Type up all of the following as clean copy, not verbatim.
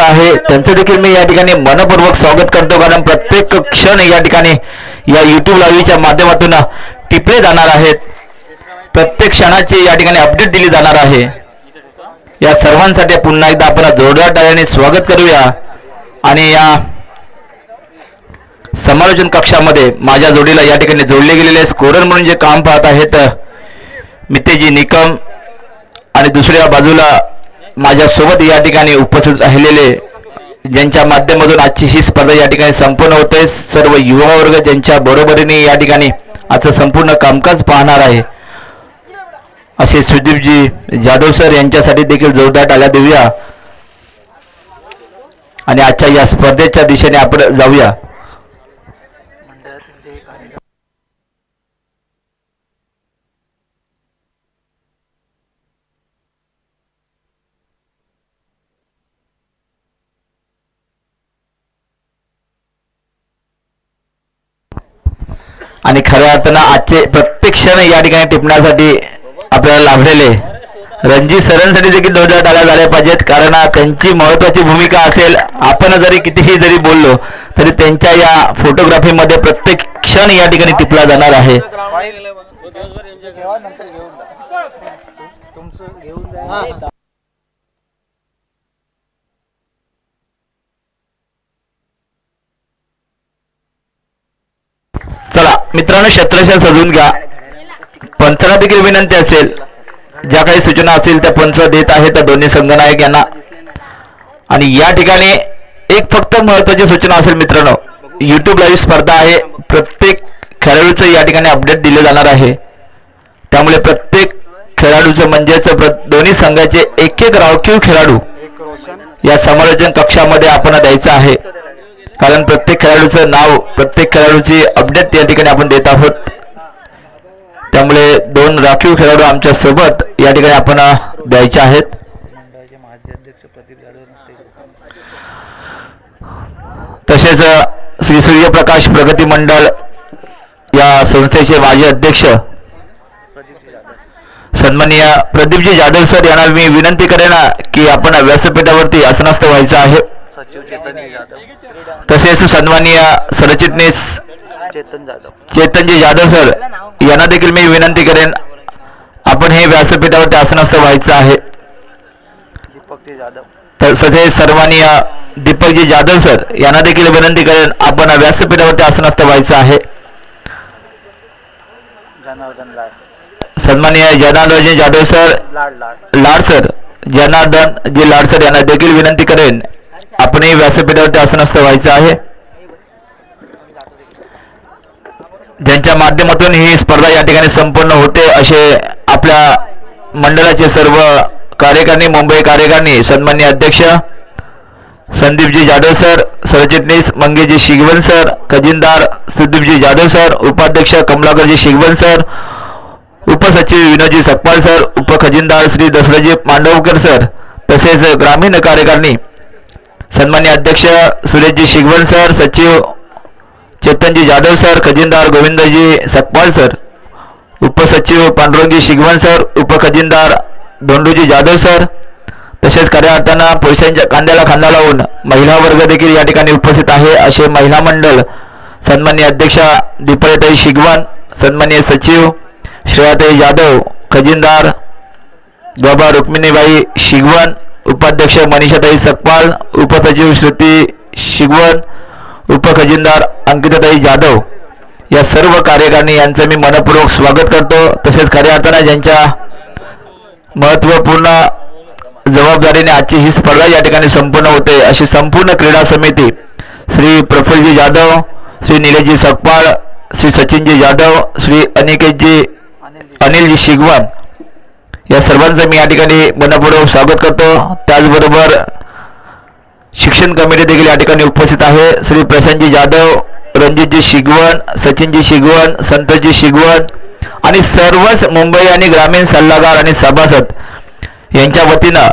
आहे त्यांचं देखील मी या ठिकाणी मनपूर्वक स्वागत करतो, कारण प्रत्येक क्षण या ठिकाणी या YouTube लाईव्हच्या माध्यमातून टिपले जाणार आहेत. प्रत्येक क्षणाची या ठिकाणी अपडेट दिली जाणार आहे. या सर्वांसाठी पुन्हा एकदा आपण जोरदार टाळ्याने स्वागत करूया. आणि या समालोचन कक्षामध्ये माझ्या जोडीला या ठिकाणी जोडले गेलेले स्कोरर म्हणून जे काम पाहत आहेत मितेजी निकम, आणि दुसऱ्या बाजूला माझ्यासोबत या ठिकाणी उपस्थित राहिलेले ज्यांच्या माध्यमातून आजची ही स्पर्धा या ठिकाणी संपन्न होते, सर्व युवा वर्ग ज्यांच्या बरोबरीने या ठिकाणी आजचं संपूर्ण कामकाज पाहणार आहे, असे सुदीपजी जाधव सर यांच्यासाठी देखील जोरदार टाळ्या देऊया. आणि आजच्या या स्पर्धेच्या दिशेने आपण जाऊया. आणि खऱ्या अर्थानं आजचे प्रत्येक क्षण या ठिकाणी टिपण्यासाठी आपल्याला लाभलेले रणजित सरांसाठी देखील जोरदार टाळ्या झाल्या पाहिजेत, कारण त्यांची महत्त्वाची भूमिका असेल. आपण जरी कितीही जरी बोललो तरी त्यांच्या या फोटोग्राफीमध्ये प्रत्येक क्षण या ठिकाणी टिपला जाणार आहे. चला मित्रांनो, क्षेत्रशः सजवून घ्या. पंचांना देखील विनंती असेल, ज्या काही सूचना असतील त्या पंच देत आहेत दोन्ही संघनायक यांना. आणि या ठिकाणी एक फक्त महत्त्वाची सूचना असेल मित्रांनो, YouTube लाईव्ह स्पर्धा आहे. प्रत्येक खेळाडूचं या ठिकाणी अपडेट दिले जाणार आहे. त्यामुळे प्रत्येक खेळाडूचं म्हणजेच दोन्ही संघाचे एक एक राखीव खेळाडू या समालोचन कक्षामध्ये आपण द्यायचं आहे, कारण प्रत्येक खेळाडूचं नाव, प्रत्येक खेळाडूची अपडेट या ठिकाणी आपण देत आहोत. त्यामुळे दोन राखीव खेळाडू आमच्या सोबत या ठिकाणी आपण द्यायचे आहेत. तसेच श्री सूर्यप्रकाश प्रगती मंडळ या संस्थेचे माजी अध्यक्ष सन्माननीय प्रदीपजी जाधव सर यांना मी विनंती करेन की आपण व्यासपीठावरती आसनस्थ व्हायचं आहे. तसेच सन्माननीय सरचिटणीस चेतनजी जाधव सर यांना देखील मी विनंती करेन, आपण हे व्यासपीठावरती आसनस्थ व्हायचं आहे. तसेच सन्माननीय दीपकजी जाधव सर यांना देखील विनंती करेन, आपण व्यासपीठावरती आसनस्थ व्हायचं आहे. सन्माननीय जनार्दनजी जाधव सर लाड सर, जनार्दनजी लाड सर यांना देखील विनंती करेन, आपणही व्यासपीठावरती आसनस्थ व्हायचं आहे. ज्यांच्या माध्यमातून ही स्पर्धा या ठिकाणी संपन्न होते असे आपल्या मंडळाचे सर्व कार्यकारिणी, मुंबई कार्यकारिणी, सन्माननीय अध्यक्ष संदीपजी जाधव सर, सरचिटणीस मंगेशजी शिगवन सर, खजिनदार सुदीपजी जाधव सर, उपाध्यक्ष कमलाकरजी शिगवन सर, उपसचिव विनोदजी सकपाल सर, उपखजिनदार श्री दशरथजी मांडवकर सर, तसेच ग्रामीण कार्यकारिणी सन्माननीय अध्यक्ष सुरेशजी शिगवन सर, सचिव चेतनजी जाधव सर, खजिनदार गोविंदजी सकपाल सर, उपसचिव पांडुरंगजी शिगवन सर, उपखजिनदार धोंडूजी जाधव सर, तसेच खऱ्या अर्थानं पुरुषांच्या खांद्याला खांदा लावून महिला वर्ग देखील या ठिकाणी उपस्थित आहे. असे महिला मंडळ सन्माननीय अध्यक्षा दीपालीताई शिगवन, सन्माननीय सचिव श्रेयाताई जाधव, खजिनदार बाबा रुक्मिणीबाई शिगवन, उपाध्यक्ष मनीषाताई सकपाल, उपसचिव श्रुती शिगवन, उपखजिनदार अंकिताताई जाधव, या सर्व कार्यकारिणी यांचं मी मनपूर्वक स्वागत करतो. तसेच खऱ्या अर्थानं ज्यांच्या महत्त्वपूर्ण जबाबदारीने आजची ही स्पर्धा या ठिकाणी संपन्न होते अशी संपूर्ण क्रीडा समिती श्री प्रफुल्लजी जाधव, श्री निलेशजी सकपाळ, श्री सचिनजी जाधव, श्री अनिलजी शिगवन, या सर्वांचं मी या ठिकाणी मनपूर्वक स्वागत करतो. त्याचबरोबर शिक्षण कमिटी देखील या ठिकाणी उपस्थित आहे. श्री प्रशांतजी जाधव, रणजितजी शिगवन, सचिनजी शिगवन, संतोषजी शिगवन आणि सर्वच मुंबई आणि ग्रामीण सल्लागार आणि सभासद यांच्या वतीनं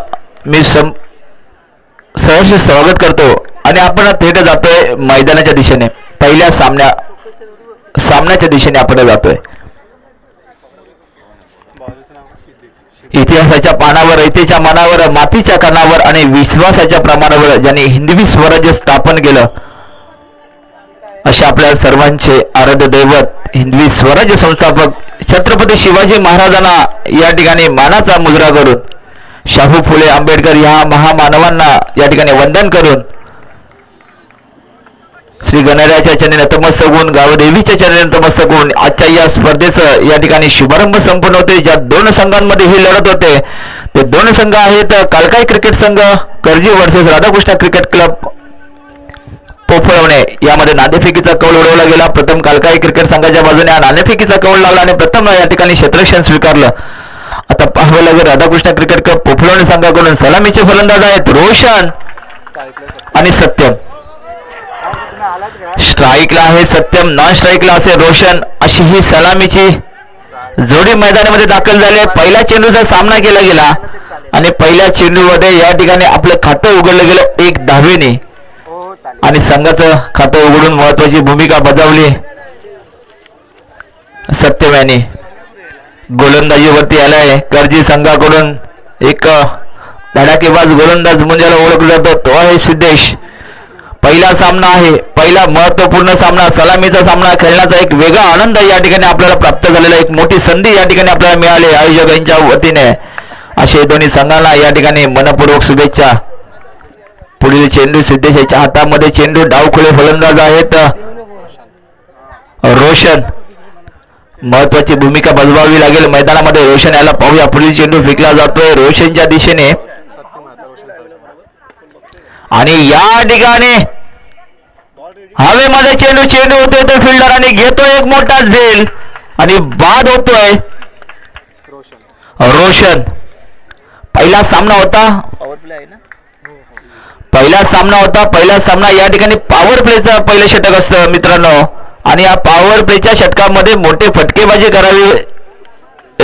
मी सहर्ष स्वागत करतो. आणि आपण थेट जातोय मैदानाच्या दिशेने, पहिल्या सामन्याच्या दिशेने आपण जातोय. इतिहासाच्या पानावर, ऐतेच्या मानावर, मातीच्या कणावर आणि विश्वासाच्या प्रमाणावर ज्यांनी हिंदवी स्वराज्य स्थापन केलं अशा आपल्या सर्वांचे आराध्य दैवत हिंदवी स्वराज्य संस्थापक छत्रपती शिवाजी महाराजांना या ठिकाणी मानाचा मुजरा करून, शाहू फुले आंबेडकर ह्या महामानवांना या ठिकाणी वंदन करून, श्री गणरायाच्या चरणी नतमस्तक होऊन, गावदेवीच्या चरणी नतमस्तक होऊन आजच्या या स्पर्धेचं या ठिकाणी शुभारंभ संपन्न होते. ज्या दोन संघांमध्ये ही लढत होते ते दोन संघ आहेत कालकाई क्रिकेट संघ कर्जी वर्सेस राधाकृष्ण क्रिकेट क्लब पोफळवणे. यामध्ये नाणेफेकीचा कौल उडवला गेला. प्रथम कालकाई क्रिकेट संघाच्या बाजूने नाणेफेकीचा कौल लागला आणि प्रथम या ठिकाणी क्षेत्ररक्षण स्वीकारलं. आता पाहावं लागेल राधाकृष्ण क्रिकेट क्लब पोफळवणे संघाकडून सलामीचे फलंदाज आहेत रोशन आणि सत्यम. स्ट्राईकला आहे सत्यम, नॉन स्ट्राईकला असे रोशन. अशी ही सलामीची जोडी मैदानामध्ये दाखल झाली. पहिल्या चेंडूचा सामना केला गेला आणि पहिल्या चेंडूमध्ये या ठिकाणी आपलं खातं उघडलं गेलं 1 धावेने आणि संघाचं खातं उघडून महत्वाची भूमिका बजावली सत्यम यांनी. गोलंदाजीवरती आलाय कर्जी संघाकडून एक धडाकेबाज गोलंदाज मुंजाला ओळखला जातो तो आहे सिद्धेश. पहिला सामना आहे, पहिला महत्वपूर्ण सामना, सलामीचा सामना खेळण्याचा एक वेगळा आनंद या ठिकाणी आपल्याला प्राप्त झालेला, एक मोठी संधी या ठिकाणी आपल्याला मिळाली आयोजकांच्या वतीने. असे दोन्ही संघांना या ठिकाणी मनपूर्वक शुभेच्छा. पुढील चेंडू सिद्धेश याच्या हातामध्ये, चेंडू डावखुळे फलंदाज आहेत रोशन. महत्वाची भूमिका बजवावी लागेल मैदानामध्ये. रोशन याला पाहूया. पुढील चेंडू फेकला जातोय रोशनच्या दिशेने आणि या ठिकाणी हवेमध्ये चेंडू होतोय तो फिल्डर आणि घेतोय एक मोठा झेल आणि बाद होतोय रोशन. पहिला सामना होता पहिला सामना या ठिकाणी पॉवर प्लेचा पहिलं षटक असतं मित्रांनो आणि या पॉवर प्लेच्या षटकामध्ये मोठे फटकेबाजी करावी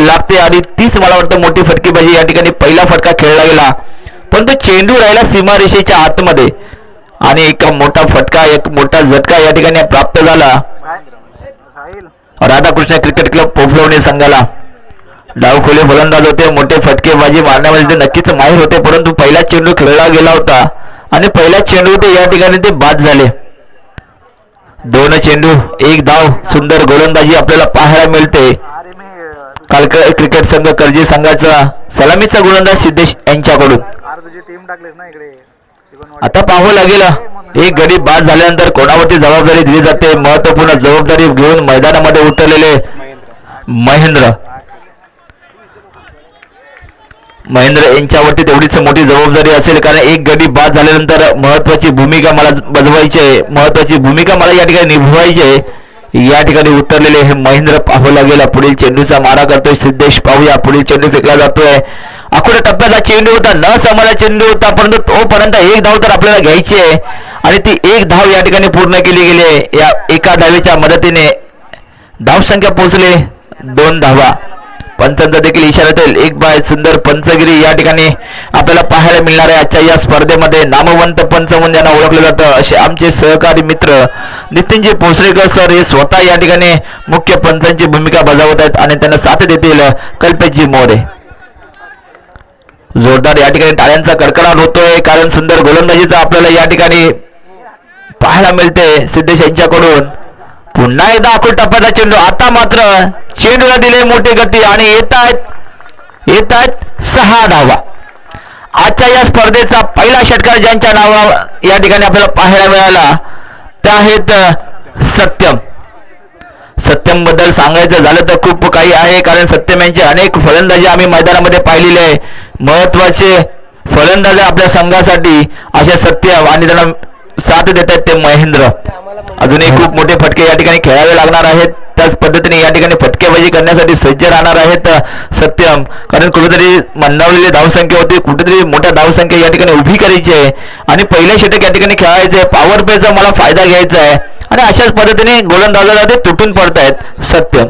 लागते आणि तीच मला वाटतं मोठी फटकेबाजी या ठिकाणी पहिला फटका खेळला गेला पण तो चेंडू राहिला सीमारेषेच्या आतमध्ये आणि एक मोठा फटका, एक मोठा झटका या ठिकाणी प्राप्त झाला राधाकृष्ण क्रिकेट क्लब पोफळवणे संघाला. डावखोले फलंदाज होते, मोठे फटकेबाजी मारण्यामध्ये ते नक्कीच माहीर होते, परंतु पहिला चेंडू खेळला गेला होता आणि पहिला चेंडू ते या ठिकाणी ते बाद झाले. 2 चेंडू 1 धाव. सुंदर गोलंदाजी आपल्याला पाहायला मिळते. कालकाई क्रिकेट संघ कर्जी संघाचा सलामीचा गोलंदाज सिद्धेश यांच्याकडून. आता पाहावं लागेल एक गडी बाद झाल्यानंतर कोणावरती जबाबदारी दिली जाते. महत्वपूर्ण जबाबदारी घेऊन मैदानामध्ये उतरलेले महेंद्र यांच्यावरती तेवढीच मोठी जबाबदारी असेल कारण एक गडी बाद झाल्यानंतर महत्वाची भूमिका मला बजवायची आहे, महत्वाची भूमिका मला या ठिकाणी निभवायची आहे. या ठिकाणी उतरलेले हे महेंद्र पाहावं लागेल. पुढील चेंडूचा मारा करतोय सिद्धेश. पाहूया पुढील चेंडू फेकला जातोय. अकोला टप्प्याचा चेंडू होता, न समाला चेंडू होता, परंतु तोपर्यंत 1 धाव तर आपल्याला घ्यायची आहे आणि ती 1 धाव या ठिकाणी पूर्ण केली गेली आहे. या एका धावेच्या मदतीने धावसंख्या पोहोचले 2 धावा. पंचांचा देखील इशारा देईल. एक बाय सुंदर पंचगिरी या ठिकाणी आपल्याला पाहायला मिळणार आहे. आजच्या या स्पर्धेमध्ये नामवंत पंच म्हणून ज्यांना ओळखलं जातं असे आमचे सहकारी मित्र नितीनजी पोसरेकर सर हे स्वतः या ठिकाणी मुख्य पंचांची भूमिका बजावत आहेत आणि त्यांना साथ देतील कल्पेशजी मोरे. जोरदार या ठिकाणी टाळ्यांचा कडकडाट होतोय कारण सुंदर गोलंदाजीचा आपल्याला या ठिकाणी पाहायला मिळते सिद्धेश यांच्याकडून. पुन्हा एकदा अकोट टप्प्याचा चेंडू. आता मात्र चेंडूला दिले मोठी गती आणि येत आहेत 6 धावा. आजच्या या स्पर्धेचा पहिला षटकार ज्यांच्या नावावर या ठिकाणी आपल्याला पाहायला मिळाला त्या आहेत सत्यम बद्दल सांगायचं झालं तर खूप काही आहे कारण सत्यम यांचे अनेक फलंदाजी आम्ही मैदानामध्ये पाहिलेले आहे. महत्वाचे फलंदाज आपल्या संघासाठी अशा सत्यम आणि त्यांना साथ देत आहेत ते महेंद्र. अजूनही खूप मोठे फटके या ठिकाणी खेळावे लागणार आहेत. त्याच पद्धतीने या ठिकाणी फटकेबाजी करण्यासाठी सज्ज राहणार आहेत सत्यम कारण कुठेतरी मंदावलेली धावसंख्या होती, कुठेतरी मोठ्या धावसंख्या या ठिकाणी उभी करायची आहे आणि पहिल्या षटक या ठिकाणी खेळायचं आहे. पॉवर प्लेचा मला फायदा घ्यायचा आहे आणि अशाच पद्धतीने गोलंदाजाला ते तुटून पडतायत सत्यम.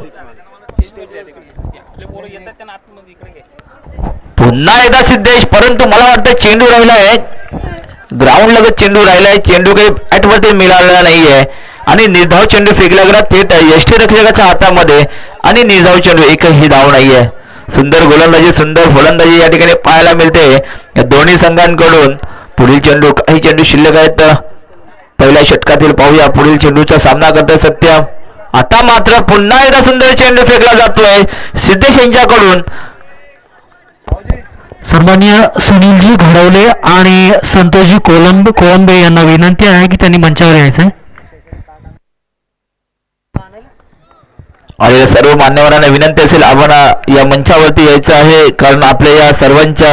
पुन्हा एकदा सिद्धेश, परंतु मला वाटतं चेंडू राहिला आहे ग्राउंड लगत, चेंडू राहिलाय, चेंडू काही बॅटवरती मिळालेला नाहीये आणि निर्धाव चेंडू फेकला गेला थेट यष्टीरक्षकाच्या हातामध्ये आणि निर्धाव चेंडू एकही धाव नाहीये. सुंदर गोलंदाजी सुंदर फलंदाजी या ठिकाणी पाहायला मिळते या दोन्ही संघांकडून. पुढील चेंडू काही चेंडू शिल्लक आहेत पहिल्या षटकातील. पाहूया पुढील चेंडूचा सामना करतोय सत्य. आता मात्र पुन्हा एकदा सुंदर चेंडू फेकला जातोय सिद्धेश यांच्याकडून. सन्माननीय सुनीलजी घडवले आणि संतोषजी कोळंबे यांना विनंती आहे की त्यांनी मंचावर यायचं आहे. आणि सर्व मान्यवरांना विनंती असेल आपण या मंचावरती यायचं आहे कारण आपल्या या सर्वांच्या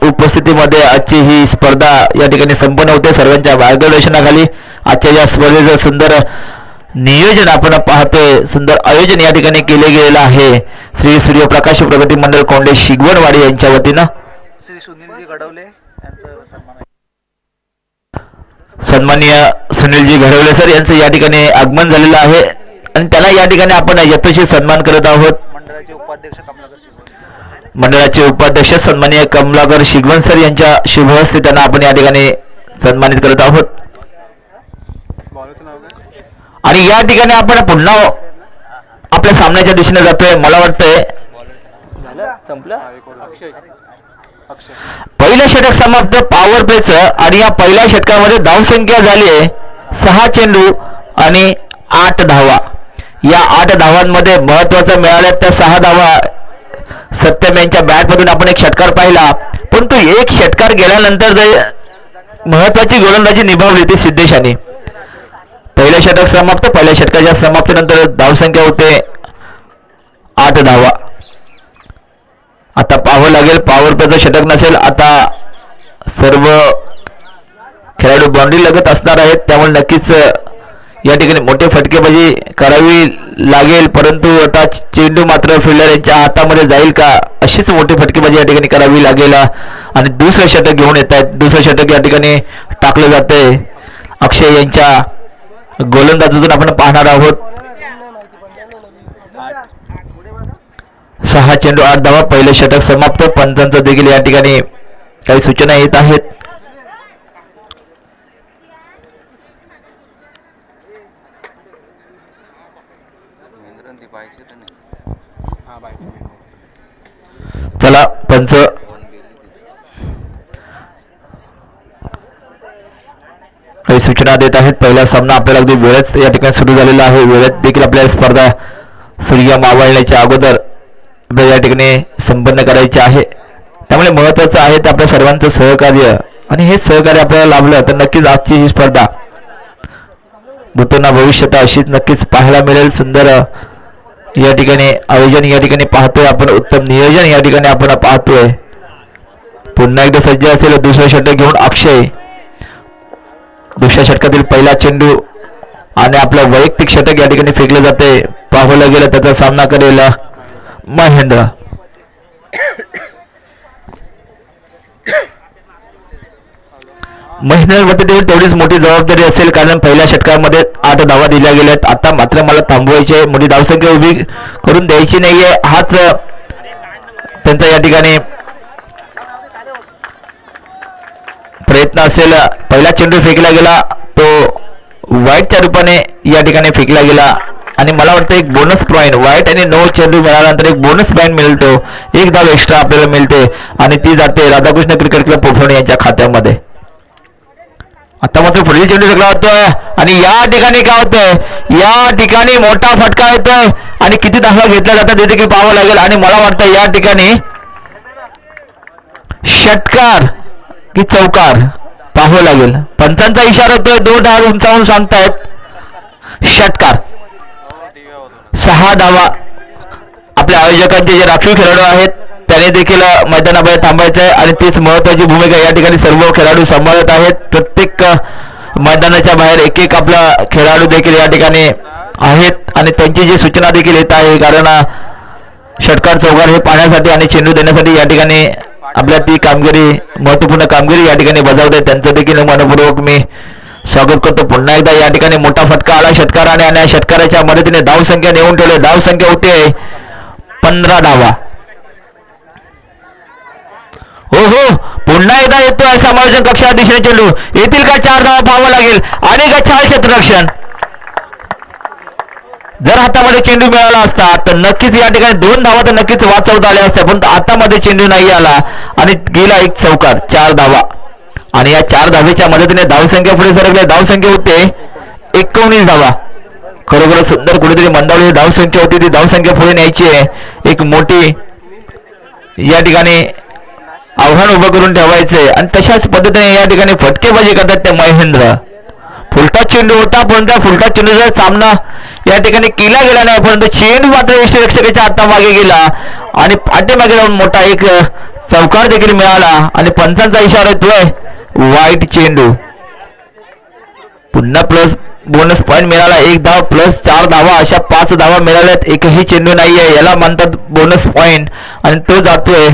उपस्थितीमध्ये आजची ही स्पर्धा या ठिकाणी संपन्न होते. सर्वांच्या मार्गदर्शनाखाली आजच्या या स्पर्धेचं सुंदर नियोजन आपण पाहतोय. सुंदर आयोजन या ठिकाणी केले गेलेलं आहे श्री सूर्यप्रकाश प्रगती मंडळ कोंडे शिगवणवाडी यांच्या वतीनं. श्री सुनीलजी घडवले यांचं सन्मान. सन्माननीय सुनीलजी घडवले सर यांचं या ठिकाणी आगमन झालेलं आहे आणि त्याला या ठिकाणी आपण यथोचित सन्मान करत आहोत. मंडळाचे उपाध्यक्ष सन्माननीय कमलाकर शिगवण सर यांच्या शुभ हस्ते त्यांना आपण या ठिकाणी सन्मानित करत आहोत. आणि या ठिकाणी आपण पुन्हा आपल्या सामन्याच्या दिशेने जातोय. मला वाटतंय पहिलं षटक समाप्त पॉवर प्लेचं आणि या पहिल्या षटकामध्ये धावसंख्या झाली आहे 6 चेंडू आणि 8 धावा. या 8 धावांमध्ये महत्वाचं मिळाल्या त्या 6 धावा सत्यम यांच्या बॅटमधून आपण एक षटकार पाहिला परंतु एक षटकार गेल्यानंतर महत्वाची गोलंदाजी निभावली ती सिद्धेशाने. पहिलं षटक समाप्त. पहिल्या षटकाच्या समाप्तीनंतर धावसंख्या होते 8 धावा. आता पाहावं लागेल पॉवर प्लेचं षटक नसेल. आता सर्व खेळाडू बाउंड्री लगत असणार आहेत त्यामुळे नक्कीच या ठिकाणी मोठे फटकेबाजी करावी लागेल परंतु आता चेंडू मात्र फिल्डर यांच्या हातामध्ये जाईल का अशीच मोठी फटकेबाजी या ठिकाणी करावी लागेल. आणि दुसरं षटक घेऊन येत आहेत. दुसरं षटक या ठिकाणी टाकलं जाते अक्षय यांच्या गोलंदाजीतून आपण पाहणार आहोत. 6 चेंडू 8 धावा. पहिलं षटक समाप्त. पंचांचं देखील या ठिकाणी काही सूचना येत आहेत. चला पंच काही सूचना देत आहेत. पहिला सामना आपल्याला अगदी वेळेत या ठिकाणी सुरू झालेला आहे. वेळेत देखील आपल्याला स्पर्धा सूर्य मावळण्याच्या अगोदर आपल्याला या ठिकाणी संपन्न करायचे आहे त्यामुळे महत्वाचं आहे ते आपल्या सर्वांचं सहकार्य आणि हे सहकार्य आपल्याला लाभलं तर नक्कीच आजची ही स्पर्धा भूतोना भविष्यात अशीच नक्कीच पाहायला मिळेल. सुंदर या ठिकाणी आयोजन या ठिकाणी पाहतोय आपण. उत्तम नियोजन या ठिकाणी आपण पाहतोय. पुन्हा एकदा सज्ज असेल दुसरं षटक घेऊन अक्षय. दुसऱ्या षटकातील पहिला चेंडू आणि आपलं वैयक्तिक षटक या ठिकाणी फेकले जाते. पाहावं गेलं त्याचा सामना करेल महेंद्र. महेंद्रवरती देखील तेवढीच मोठी जबाबदारी असेल कारण पहिल्या षटकामध्ये 8 धावा दिल्या गेल्यात. आता मात्र मला थांबवायचे मोठी धावसंख्या उभी करून द्यायची नाहीये हाच त्यांचा या ठिकाणी प्रयत्न असेल. पहिला चेंडू फेकला गेला तो वाईटच्या रूपाने या ठिकाणी फेकला गेला आणि मला वाटतं एक बोनस पॉईंट वाईट आणि 9 चेंडू मिळाल्यानंतर एक बोनस पॉईंट मिळतो. एक धाव एक्स्ट्रा आपल्याला मिळते आणि ती जाते राधाकृष्ण क्रिकेट क्लब पोफोणे यांच्या खात्यामध्ये. आता मात्र पुढील चेंडू फेकला होतोय आणि या ठिकाणी काय होतंय या ठिकाणी मोठा फटका येतोय आणि किती धावा घेतल्या जातात ते देखील पाहावं लागेल. आणि मला वाटतं या ठिकाणी षटकार की चौकार पाहावं लागेल. पंचांचा इशारा होतोय. 2 धावा उंचावून सांगतायत षटकार. 6 धावा. आपल्या आयोजकांचे जे राखीव खेळाडू आहेत त्याने देखील मैदानाबाहेर थांबायचं आहे आणि तीच महत्वाची भूमिका या ठिकाणी सर्व खेळाडू सांभाळत आहेत. प्रत्येक मैदानाच्या बाहेर एक एक आपला खेळाडू देखील या ठिकाणी आहेत आणि त्यांची जी सूचना देखील येत आहे कारण षटकार चौकार हे पाहण्यासाठी आणि चेंडू देण्यासाठी या ठिकाणी आपल्या ती कामगिरी महत्वपूर्ण कामगिरी या ठिकाणी बजावते. त्यांचं देखील मनपूर्वक मी स्वागत करतो. पुन्हा एकदा या ठिकाणी मोठा फटका आला षटकाराने आणि षटकाराच्या मदतीने धावसंख्या नेऊन ठेवले. धावसंख्या होते 15 धावा. हो हो पुन्हा एकदा येतोय समालोचन कक्षा दिशेने चेंडू. येतील का 4 धावा पाहावं लागेल आणि गच्छाल क्षेत्ररक्षण जर हातामध्ये चेंडू मिळाला असता तर नक्कीच या ठिकाणी 2 धावा तर नक्कीच वाचवता आल्या असत्या, परंतु हातामध्ये चेंडू नाही आला आणि गेला एक चौकार, 4 धावा. आणि या 4 धावेच्या मदतीने धावसंख्या पुढे सरकले. धावसंख्या होते 19 धावा. खरोखर सुंदर कुठेतरी मंदावलेली धावसंख्या होती, ती धावसंख्या पुढे न्यायची आहे. एक मोठी या ठिकाणी आव्हान उभं करून ठेवायचंय आणि तशाच पद्धतीने या ठिकाणी फटकेबाजी करतात ते महेंद्र. फुलटा चेंडू होता, परंतु त्या फुलटा चेंडूचा सामना या ठिकाणी केला गेला नाही, परंतु चेंडू मात्र यष्टीरक्षकाच्या हातामागे गेला आणि पाठीमागे जाऊन मोठा एक चौकार देखील मिळाला आणि पंचांचा इशारा येतोय वाईट चेंडू. पुन्हा प्लस बोनस पॉईंट मिळाला. 1 धाव प्लस 4 धावा अशा 5 धावा मिळाल्यात. एकही चेंडू नाहीये, याला म्हणतात बोनस पॉईंट आणि तो जातोय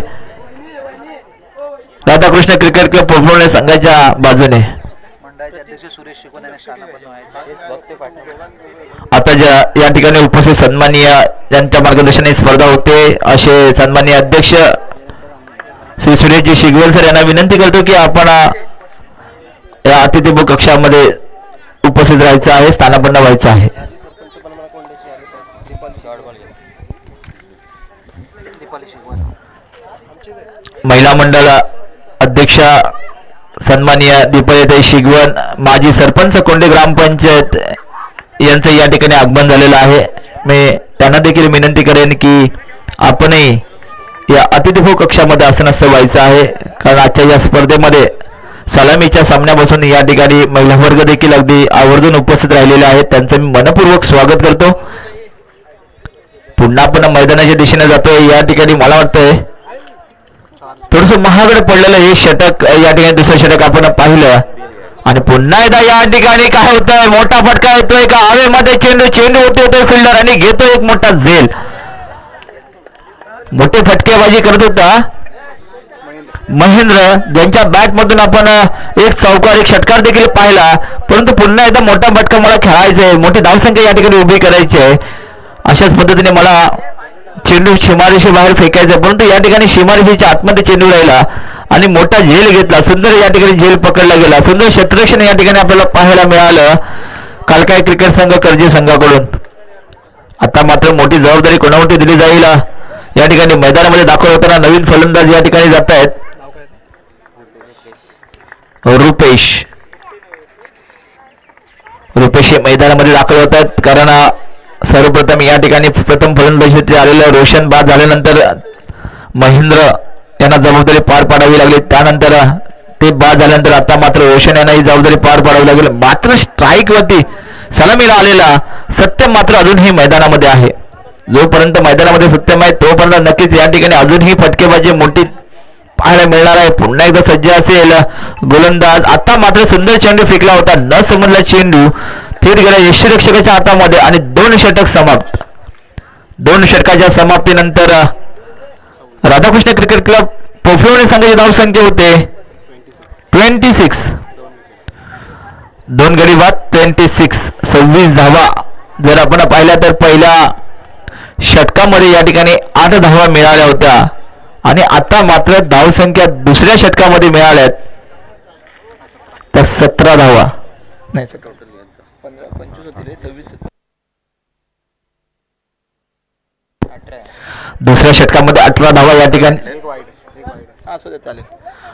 राधाकृष्ण क्रिकेट क्लब पोफळणे संघाच्या बाजूने. मंडळाचे अध्यक्ष सुरेश शिकवण यांनी स्थानापन्न व्हायचं. आता या ठिकाणी उपस्थित सन्माननीय यांच्या मार्गदर्शनाने स्पर्धा होते असे सन्माननीय अध्यक्ष श्री सुरेशजी शिगवल सर यांना विनंती करतो की आपण या अतिथी कक्षामध्ये उपस्थित राहायचं आहे, स्थानापन्न व्हायचं आहे. महिला मंडळ अध्यक्ष सन्माननीय दीपाली शिगवण, माजी सरपंच कोंडे ग्रामपंचायत यांचं या ठिकाणी आगमन झालेलं आहे. मी त्यांना देखील विनंती करेन की आपणही या अतिथी कक्षामध्ये असं व्हायचं आहे, कारण आजच्या या स्पर्धेमध्ये सलामीच्या सामन्यापासून या ठिकाणी महिला वर्ग देखील अगदी आवर्जून उपस्थित राहिलेले आहेत. त्यांचं मी मनपूर्वक स्वागत करतो. पुन्हा आपण मैदानाच्या दिशेने जातोय. या ठिकाणी मला वाटतंय थोडस महागडे पडलेलं हे षटक, या ठिकाणी दुसरं षटक आपण पाहिलं आणि पुन्हा एकदा या ठिकाणी काय होतंय, मोठा फटका येतोय का हवेमध्ये चेंडू होतोय फिल्डर आणि घेतोय एक मोठा झेल. मोठे फटकेबाजी करत होता महेंद्र, ज्यांच्या बॅट मधून आपण एक चौकार एक षटकार देखील पाहिला, परंतु पुन्हा एकदा मोठा फटका मला खेळायचा आहे, मोठी धावसंख्या या ठिकाणी उभी करायची आहे. अशाच पद्धतीने मला चेंडू सीमारेषे बाहेर फेकायचा, परंतु या ठिकाणी सीमारेषेच्या आतमध्ये चेंडू राहिला आणि मोठा झेल घेतला. सुंदर या ठिकाणी झेल पकडला गेला. सुंदर क्षेत्ररक्षण या ठिकाणी आपल्याला पाहायला मिळालं कालकाय क्रिकेट संघ कर्जे संघाकडून. आता मात्र मोठी जबाबदारी कोणावरती दिली जाईल या ठिकाणी मैदानामध्ये दाखल होताना नवीन फलंदाज या ठिकाणी जात आहेत. रुपेश हे मैदानामध्ये दाखल होत आहेत, कारण सर्वप्रथम या ठिकाणी प्रथम फलंदाजी आलेलं रोशन बाद झाल्यानंतर महेंद्र यांना जबाबदारी पार पाडावी लागली. त्यानंतर ते बाद झाल्यानंतर आता मात्र रोशन यांना ही जबाबदारी पार पाडावी लागेल. मात्र स्ट्राईक वरती सलामीला आलेला सत्यम मात्र अजूनही मैदानामध्ये आहे. जोपर्यंत मैदानामध्ये सत्यम आहे तोपर्यंत नक्कीच या ठिकाणी अजूनही फटकेबाजी मोठी पाहायला मिळणार आहे. पुन्हा एकदा सज्ज असेल गोलंदाज. आता मात्र सुंदर चेंडू फेकला होता, न समजला चेंडू थेट गेला यष्टीरक्षकाच्या हातामध्ये आणि 2 षटक समाप्त. 2 षटकाच्या समाप्तीनंतर राधाकृष्ण क्रिकेट क्लब पोफळणे संघाची धावसंख्या होते 26. 2 गडी बाद 26, 26 धावा. जर आपण पाहिल्या तर पहिल्या षटकामध्ये या ठिकाणी 8 धावा मिळाल्या होत्या आणि आता मात्र धावसंख्या दुसऱ्या षटकामध्ये मिळाल्यात तर 17 धावा. नाही, दुसऱ्या षटकामध्ये 18 धावा या ठिकाणी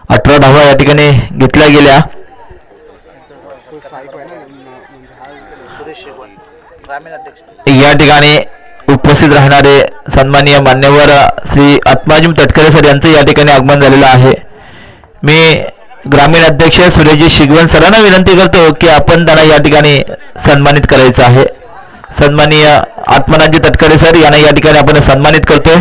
18 धावा या ठिकाणी घेतल्या गेल्या. या ठिकाणी उपस्थित राहणारे सन्माननीय मान्यवर श्री आत्माजिम तटकरे सर यांचं या ठिकाणी आगमन झालेलं आहे. मी ग्रामीण अध्यक्ष सुरेशजी शिगवण सरांना विनंती करतो की आपण त्यांना या ठिकाणी सन्मानित करायचं आहे. सन्माननीय आत्मानाजी तटकरे सर यांना या ठिकाणी आपण सन्मानित करतोय.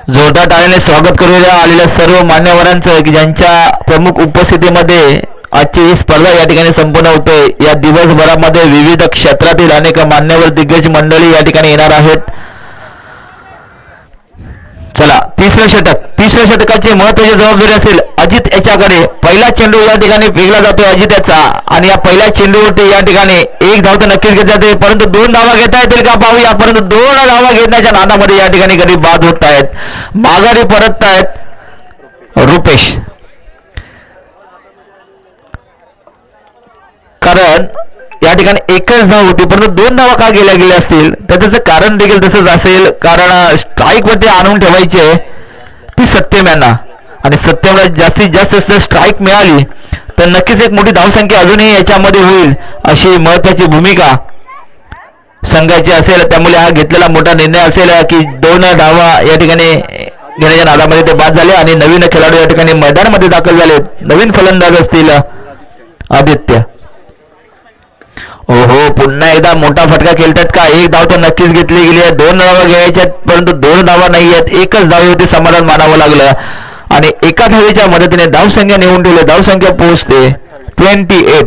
जोरदार टाळ्याने स्वागत करूया आलेल्या सर्व मान्यवरांचं की ज्यांच्या प्रमुख उपस्थितीमध्ये आजची ही स्पर्धा या ठिकाणी संपन्न होतोय. या दिवसभरामध्ये विविध क्षेत्रातील अनेक मान्यवर दिग्गज मंडळी या ठिकाणी येणार आहेत. चला, तिसऱ्या षटकाची महत्वाची जबाबदारी असेल अजित याच्याकडे. पहिला चेंडू या ठिकाणी फेकला जातोय अजित याचा आणि या पहिल्या चेंडूवरती या ठिकाणी 1 धाव तर नक्कीच घेतली जाते, परंतु 2 धावा घेता येतील का पाहूया. परंतु 2 धावा घेण्याच्या नादामध्ये या ठिकाणी कधी बाद होत आहेत, माघारी परत आहेत रुपेश. कारण या ठिकाणी एकच धाव होती, परंतु 2 धावा का गेल्या असतील तर त्याचं कारण देखील तसंच असेल. कारण स्ट्राईक वरती आणून ठेवायचे ती सत्यम यांना, आणि सत्यमला जास्तीत जास्त स्ट्राईक मिळाली तर नक्कीच एक मोठी धावसंख्या अजूनही याच्यामध्ये होईल अशी महत्वाची भूमिका संघाची असेल. त्यामुळे हा घेतलेला मोठा निर्णय असेल की 2 धावा या ठिकाणी घेण्याच्या नादामध्ये ते बाद झाले आणि नवीन खेळाडू या ठिकाणी मैदानामध्ये दाखल झाले. नवीन फलंदाज असतील आदित्य. ओहो, पुन्हा एकदा मोठा फटका खेळतात का? 1 धाव तर नक्कीच घेतली गेली आहे. 2 धावा घ्यायच्या परंतु 2 धावा नाही आहेत. एकच धावेवरती समाधान मानावं लागलं आणि एका धावेच्या मदतीने धावसंख्या नेऊन ठेवली. धावसंख्या पोहोचते 28.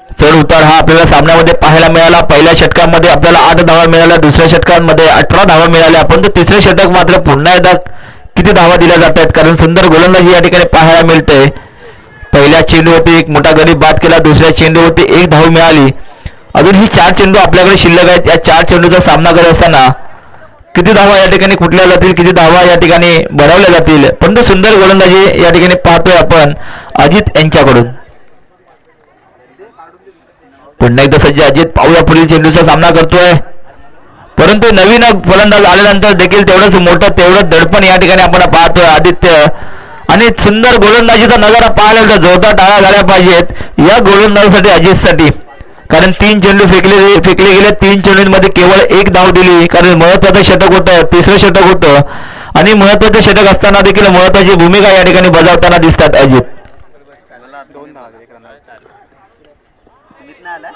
चढ उतार हा आपल्याला सामन्यामध्ये पाहायला मिळाला. पहिल्या षटकामध्ये आपल्याला 8 धावा मिळाल्या, दुसऱ्या षटकामध्ये 18 धावा मिळाल्या, परंतु तिसरे षटक मात्र पुन्हा एकदा किती धावा दिल्या जात आहेत कारण सुंदर गोलंदाजी या ठिकाणी पाहायला मिळते. पहिल्या चेंडूवरती एक मोठा गडी बाद केला, दुसऱ्या चेंडूवरती 1 धाव मिळाली. अजून ही 4 चेंडू आपल्याकडे शिल्लक आहेत. या 4 चेंडूचा सामना करत असताना किती धावा या ठिकाणी कुठल्या जातील, किती धावा या ठिकाणी बनवल्या जातील, परंतु सुंदर गोलंदाजी या ठिकाणी पाहतोय आपण अजित यांच्याकडून. पुन्हा एकदा सज्ज अजित, पाहूया पुढील चेंडूचा सामना करतोय, परंतु नवीन फलंदाज आल्यानंतर देखील तेवढंच मोठं तेवढं दडपण या ठिकाणी आपण पाहतोय आदित्य. आणि सुंदर गोलंदाजीचा नजारा पाहायला तर जोरदार टाळ्या झाल्या पाहिजेत या गोलंदाजीसाठी, अजितसाठी. कारण 3 चेंडू फेकले गेले. 3 चेंडूंमध्ये केवळ 1 धाव दिली. कारण महत्वाचं षटक होतं, तिसरं षटक होतं आणि महत्वाचं षटक असताना देखील महत्वाची भूमिका या ठिकाणी बजावताना दिसतात अजित.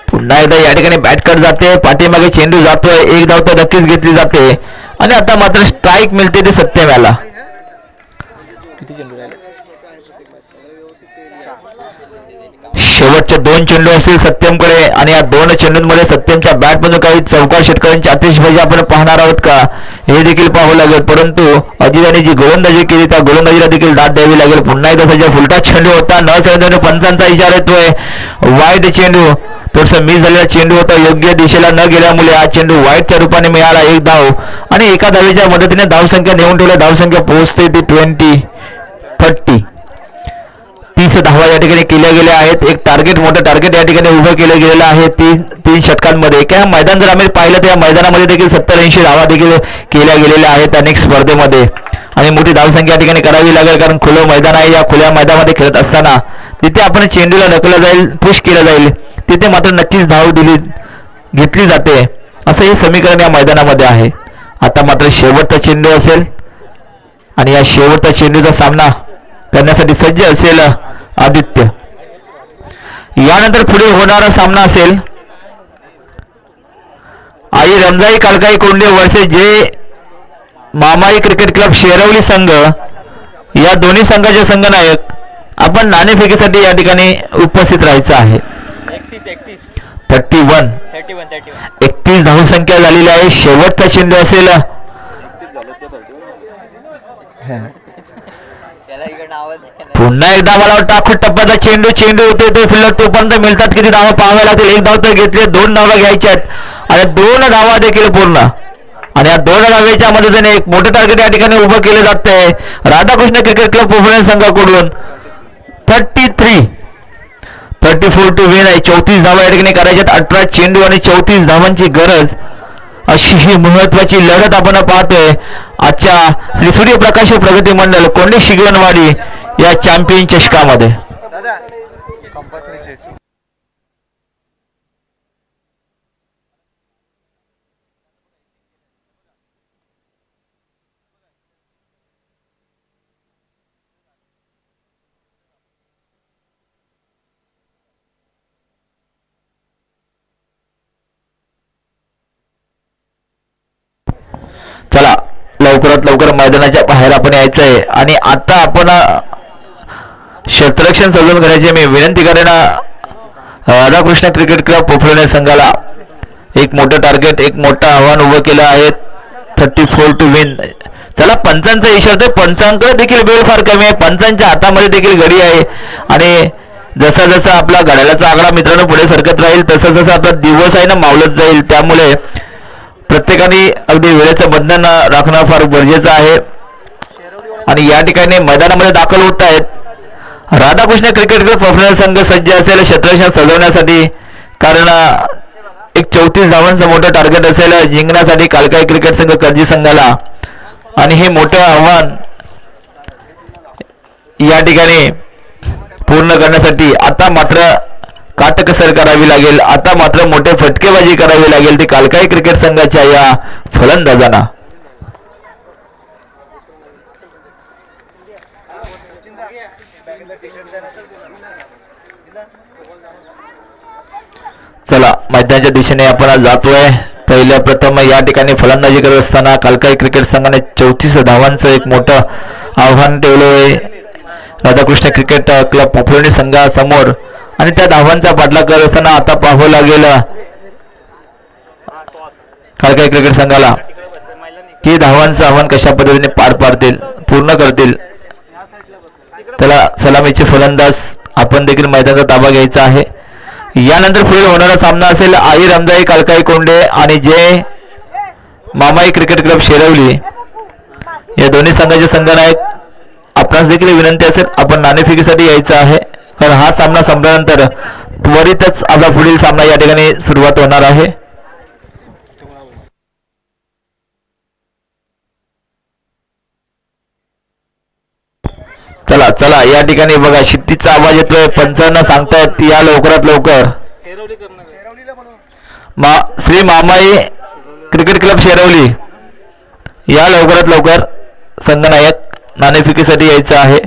पुन्हा एकदा या ठिकाणी बॅट कट जाते, पाठीमागे चेंडू जातोय, 1 धाव तर नक्कीच घेतली जाते आणि आता मात्र स्ट्राईक मिळते ते सत्यम याला. शेवटचे 2 चेंडू असतील सत्यमकडे आणि या 2 चेंडूंमध्ये सत्यमच्या बॅटमधून काही चौकार षटकारांची आतिषबाजी आपण पाहणार आहोत का हे देखील पाहावं लागेल. परंतु अजिताने जी गोलंदाजी केली त्या गोलंदाजीला देखील दाद द्यावी लागेल. पुन्हा एकदा सध्या फुलटा चेंडू होता, न समजून पंचांचा इशारा येतोय. वाईट चेंडू, थोडंसं मिस झालेला चेंडू होता, योग्य दिशेला न गेल्यामुळे हा चेंडू वाईटच्या रूपाने मिळाला. 1 धाव आणि एका धावेच्या मदतीने धावसंख्या नेऊन ठेवल्या. धावसंख्या पोहोचते ती 30. 30 धावा या ठिकाणी केल्या गेल्या आहेत. एक टार्गेट, मोठं टार्गेट या ठिकाणी उभं केलं गेलेलं आहे 3 षटकांमध्ये. एका मैदान जर आम्ही पाहिलं तर या मैदानामध्ये देखील 70-80 धावा देखील केल्या गेलेल्या आहेत अनेक स्पर्धेमध्ये आणि मोठी धावसंख्या या ठिकाणी करावी लागेल कारण खुलं मैदान आहे. या खुल्या मैदानामध्ये खेळत असताना तिथे आपण चेंडूला ढकललं जाईल, पुश केलं जाईल, तिथे मात्र नक्कीच धाव घेतली जाते असं हे समीकरण या मैदानामध्ये आहे. आता मात्र शेवटचा चेंडू असेल आणि या शेवटच्या चेंडूचा सामना करण्यासाठी सज्ज असेल आदित्य. यानंतर पुढे होणारा सामना असेल आई रमजाई कालकाई कोंडे वर्षे जे मामाई क्रिकेट क्लब शेरवली संघ, या दोन्ही संघाचे संघनायक आपण नाणेफेकीसाठी या ठिकाणी उपस्थित राहायचं आहे. 31 धावसंख्या झालेली आहे. शेवटचा चेंडू असेल पुन्हा एकदा मला वाटतं आखूड टप्प्याचा चेंडू होते तो फिल्डर तोपर्यंत मिळतात किती धावा पाहाव्या लागतील. 1 धाव तर घेतले, 2 धावा घ्यायच्या आहेत आणि 2 धावा देखील पूर्ण आणि या 2 धावेच्या मदतीने एक मोठं टार्गेट या ठिकाणी उभं केलं जात आहे राधाकृष्ण क्रिकेट क्लब पोफळे संघाकडून. 34 टू विन आहे. 34 धावा या ठिकाणी करायच्यात. 18 चेंडू आणि 34 धावांची गरज अशी ही महत्वाची लढत आपण पाहतोय आजच्या श्री सूर्यप्रकाश प्रगती मंडळ कोंडे शिगवणवाडी या चॅम्पियन चषकामध्ये. चला लवकरात लवकर मैदानाच्या बाहेर आपण यायचं आहे आणि आता आपण क्षेत्ररक्षण सजवून करायची मी विनंती करेन राधाकृष्ण क्रिकेट क्लब पोफळे संघाला. एक मोठं टार्गेट, एक मोठं आव्हान उभं केलं आहे. 34 टू विन. चला पंचांचा इशारा, पंचांकडे देखील वेळ फार कमी आहे, पंचांच्या हातामध्ये देखील घडी आहे आणि जसा जसा आपला घड्याळाचा आकडा मित्रांनो पुढे सरकत राहील तसा जसा आपला दिवस आहे ना मावलत जाईल. त्यामुळे प्रत्येकाने अगदी वेळेचं बंधन राखणं फार गरजेचं आहे आणि या ठिकाणी मैदानामध्ये दाखल होत आहेत राधाकृष्ण क्रिकेट क्लब पफळण संघ सज्ज असेल क्षेत्ररक्षण सजवण्यासाठी, कारण एक 34 धावांचं मोठं टार्गेट असेल जिंकण्यासाठी कालकाई क्रिकेट संघ कर्जी संघाला. आणि हे मोठं आव्हान या ठिकाणी पूर्ण करण्यासाठी आता मात्र काटकसर करावी लागेल, आता मात्र मोठे फटकेबाजी करावी लागेल ती कालकाई क्रिकेट संघाच्या या फलंदाजांना. चला मैदानाच्या दिशेने आपण आज जातोय. पहिल्या प्रथम या ठिकाणी फलंदाजी करत असताना कालकाई क्रिकेट संघाने 34 धावांचं एक मोठं आव्हान ठेवलंय राधाकृष्ण क्रिकेट क्लब पोफळणी संघासमोर. आणि त्या धावांचा पाठलाग करत असताना आता पाहावं लागेल कालकाई क्रिकेट संघाला की धावांचं आव्हान कशा पद्धतीने पार पाडतील, पूर्ण करतील. त्याला सलामीचे फलंदाज आपण देखील मैदानाचा ताबा घ्यायचा आहे. यानंतर पुढे होणारा सामना असेल आई रमजाई कालकाई कोंडे आणि जय मामाई क्रिकेट क्लब शेरवली या दोन्ही संघाचे संघनायक. आपणास देखील विनंती असेल आपण नाणेफेकीसाठी यायचं आहे, कारण हा सामना संपल्यानंतर त्वरितच आपला पुढील सामना या ठिकाणी सुरुवात होणार आहे. चला चला या ठिकाणी बघा शिट्टीचा आवाज येतोय. पंचांना सांगतायत या लवकरात लवकर. श्री मामाई क्रिकेट क्लब शेरवली या लवकरात लवकर संघनायक नाणेफेकीसाठी यायचं आहे.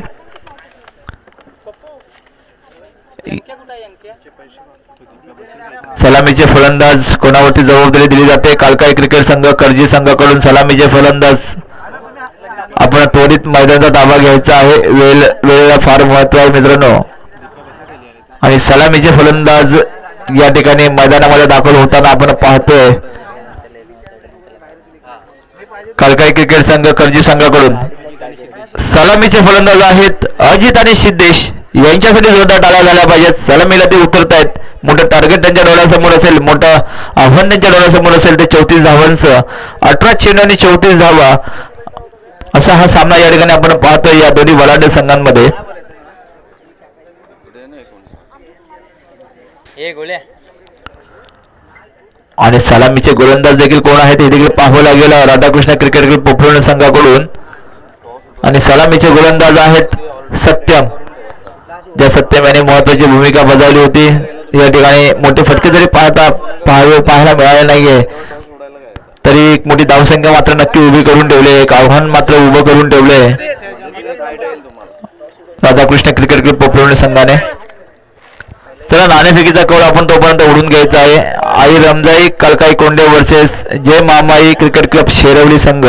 सलामीचे फलंदाज कोणावरती जबाबदारी दिली जाते. कालकाई क्रिकेट संघ कर्जी संघाकडून सलामीचे फलंदाज आपण त्वरित मैदानाचा ताबा घ्यायचा आहे. वेळेला फार महत्व आहे मित्रांनो. आणि सलामीचे फलंदाज या ठिकाणी मैदानामध्ये दाखल होताना आपण पाहतोय कालकाई क्रिकेट संघ कर्जी संघाकडून सलामीचे फलंदाज आहेत अजित आणि सिद्धेश. यांच्यासाठी जोरदार टाळ्या झाल्या पाहिजेत. सलामीला ते उतरतायत. मोठं टार्गेट त्यांच्या डोळ्यासमोर असेल, मोठं आव्हान त्यांच्या डोळ्यासमोर असेल. ते 34 धावांचं 18 चेंडू आणि 34 धावा असा हा सामना या ठिकाणी आपण पाहतोय या दोन्ही बलाढ्य संघांमध्ये. आणि सलामीचे गोलंदाज देखील कोण आहेत हे देखील पाहावं लागेल राधाकृष्ण क्रिकेट क्लब पोफळण संघाकडून. आणि सलामीचे गोलंदाज आहेत सत्यम, ज्या सत्यम याने महत्वाची भूमिका बजावली होती. या ठिकाणी मोठे फटके जरी पाहायला मिळाले नाहीये तरी एक मोठी धावसंख्या मात्र नक्की उभी करून ठेवले, एक आव्हान मात्र उभं करून ठेवले राधाकृष्ण क्रिकेट क्लब पोफळण संघाने. चला नाणेफेकीचा कौल आपण तोपर्यंत उडून घ्यायचा आहे. आई रमजाई कालकाई कोंडे वर्सेस जय मामाई क्रिकेट क्लब शेरवली संघ.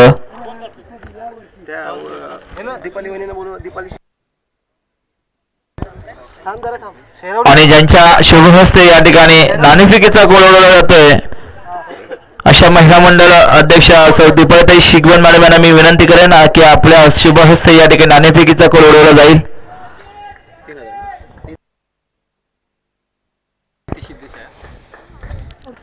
आणि ज्यांच्या शुभहस्ते या ठिकाणी नाणेफेकीचा कौल उडवला जातोय अशा महिला मंडळ अध्यक्ष सौ दीपाताई शिगवण मॅडम यांना मी विनंती करेन की आपल्या शुभहस्ते या ठिकाणी नाणेफेकीचा कौल उडवला जाईल.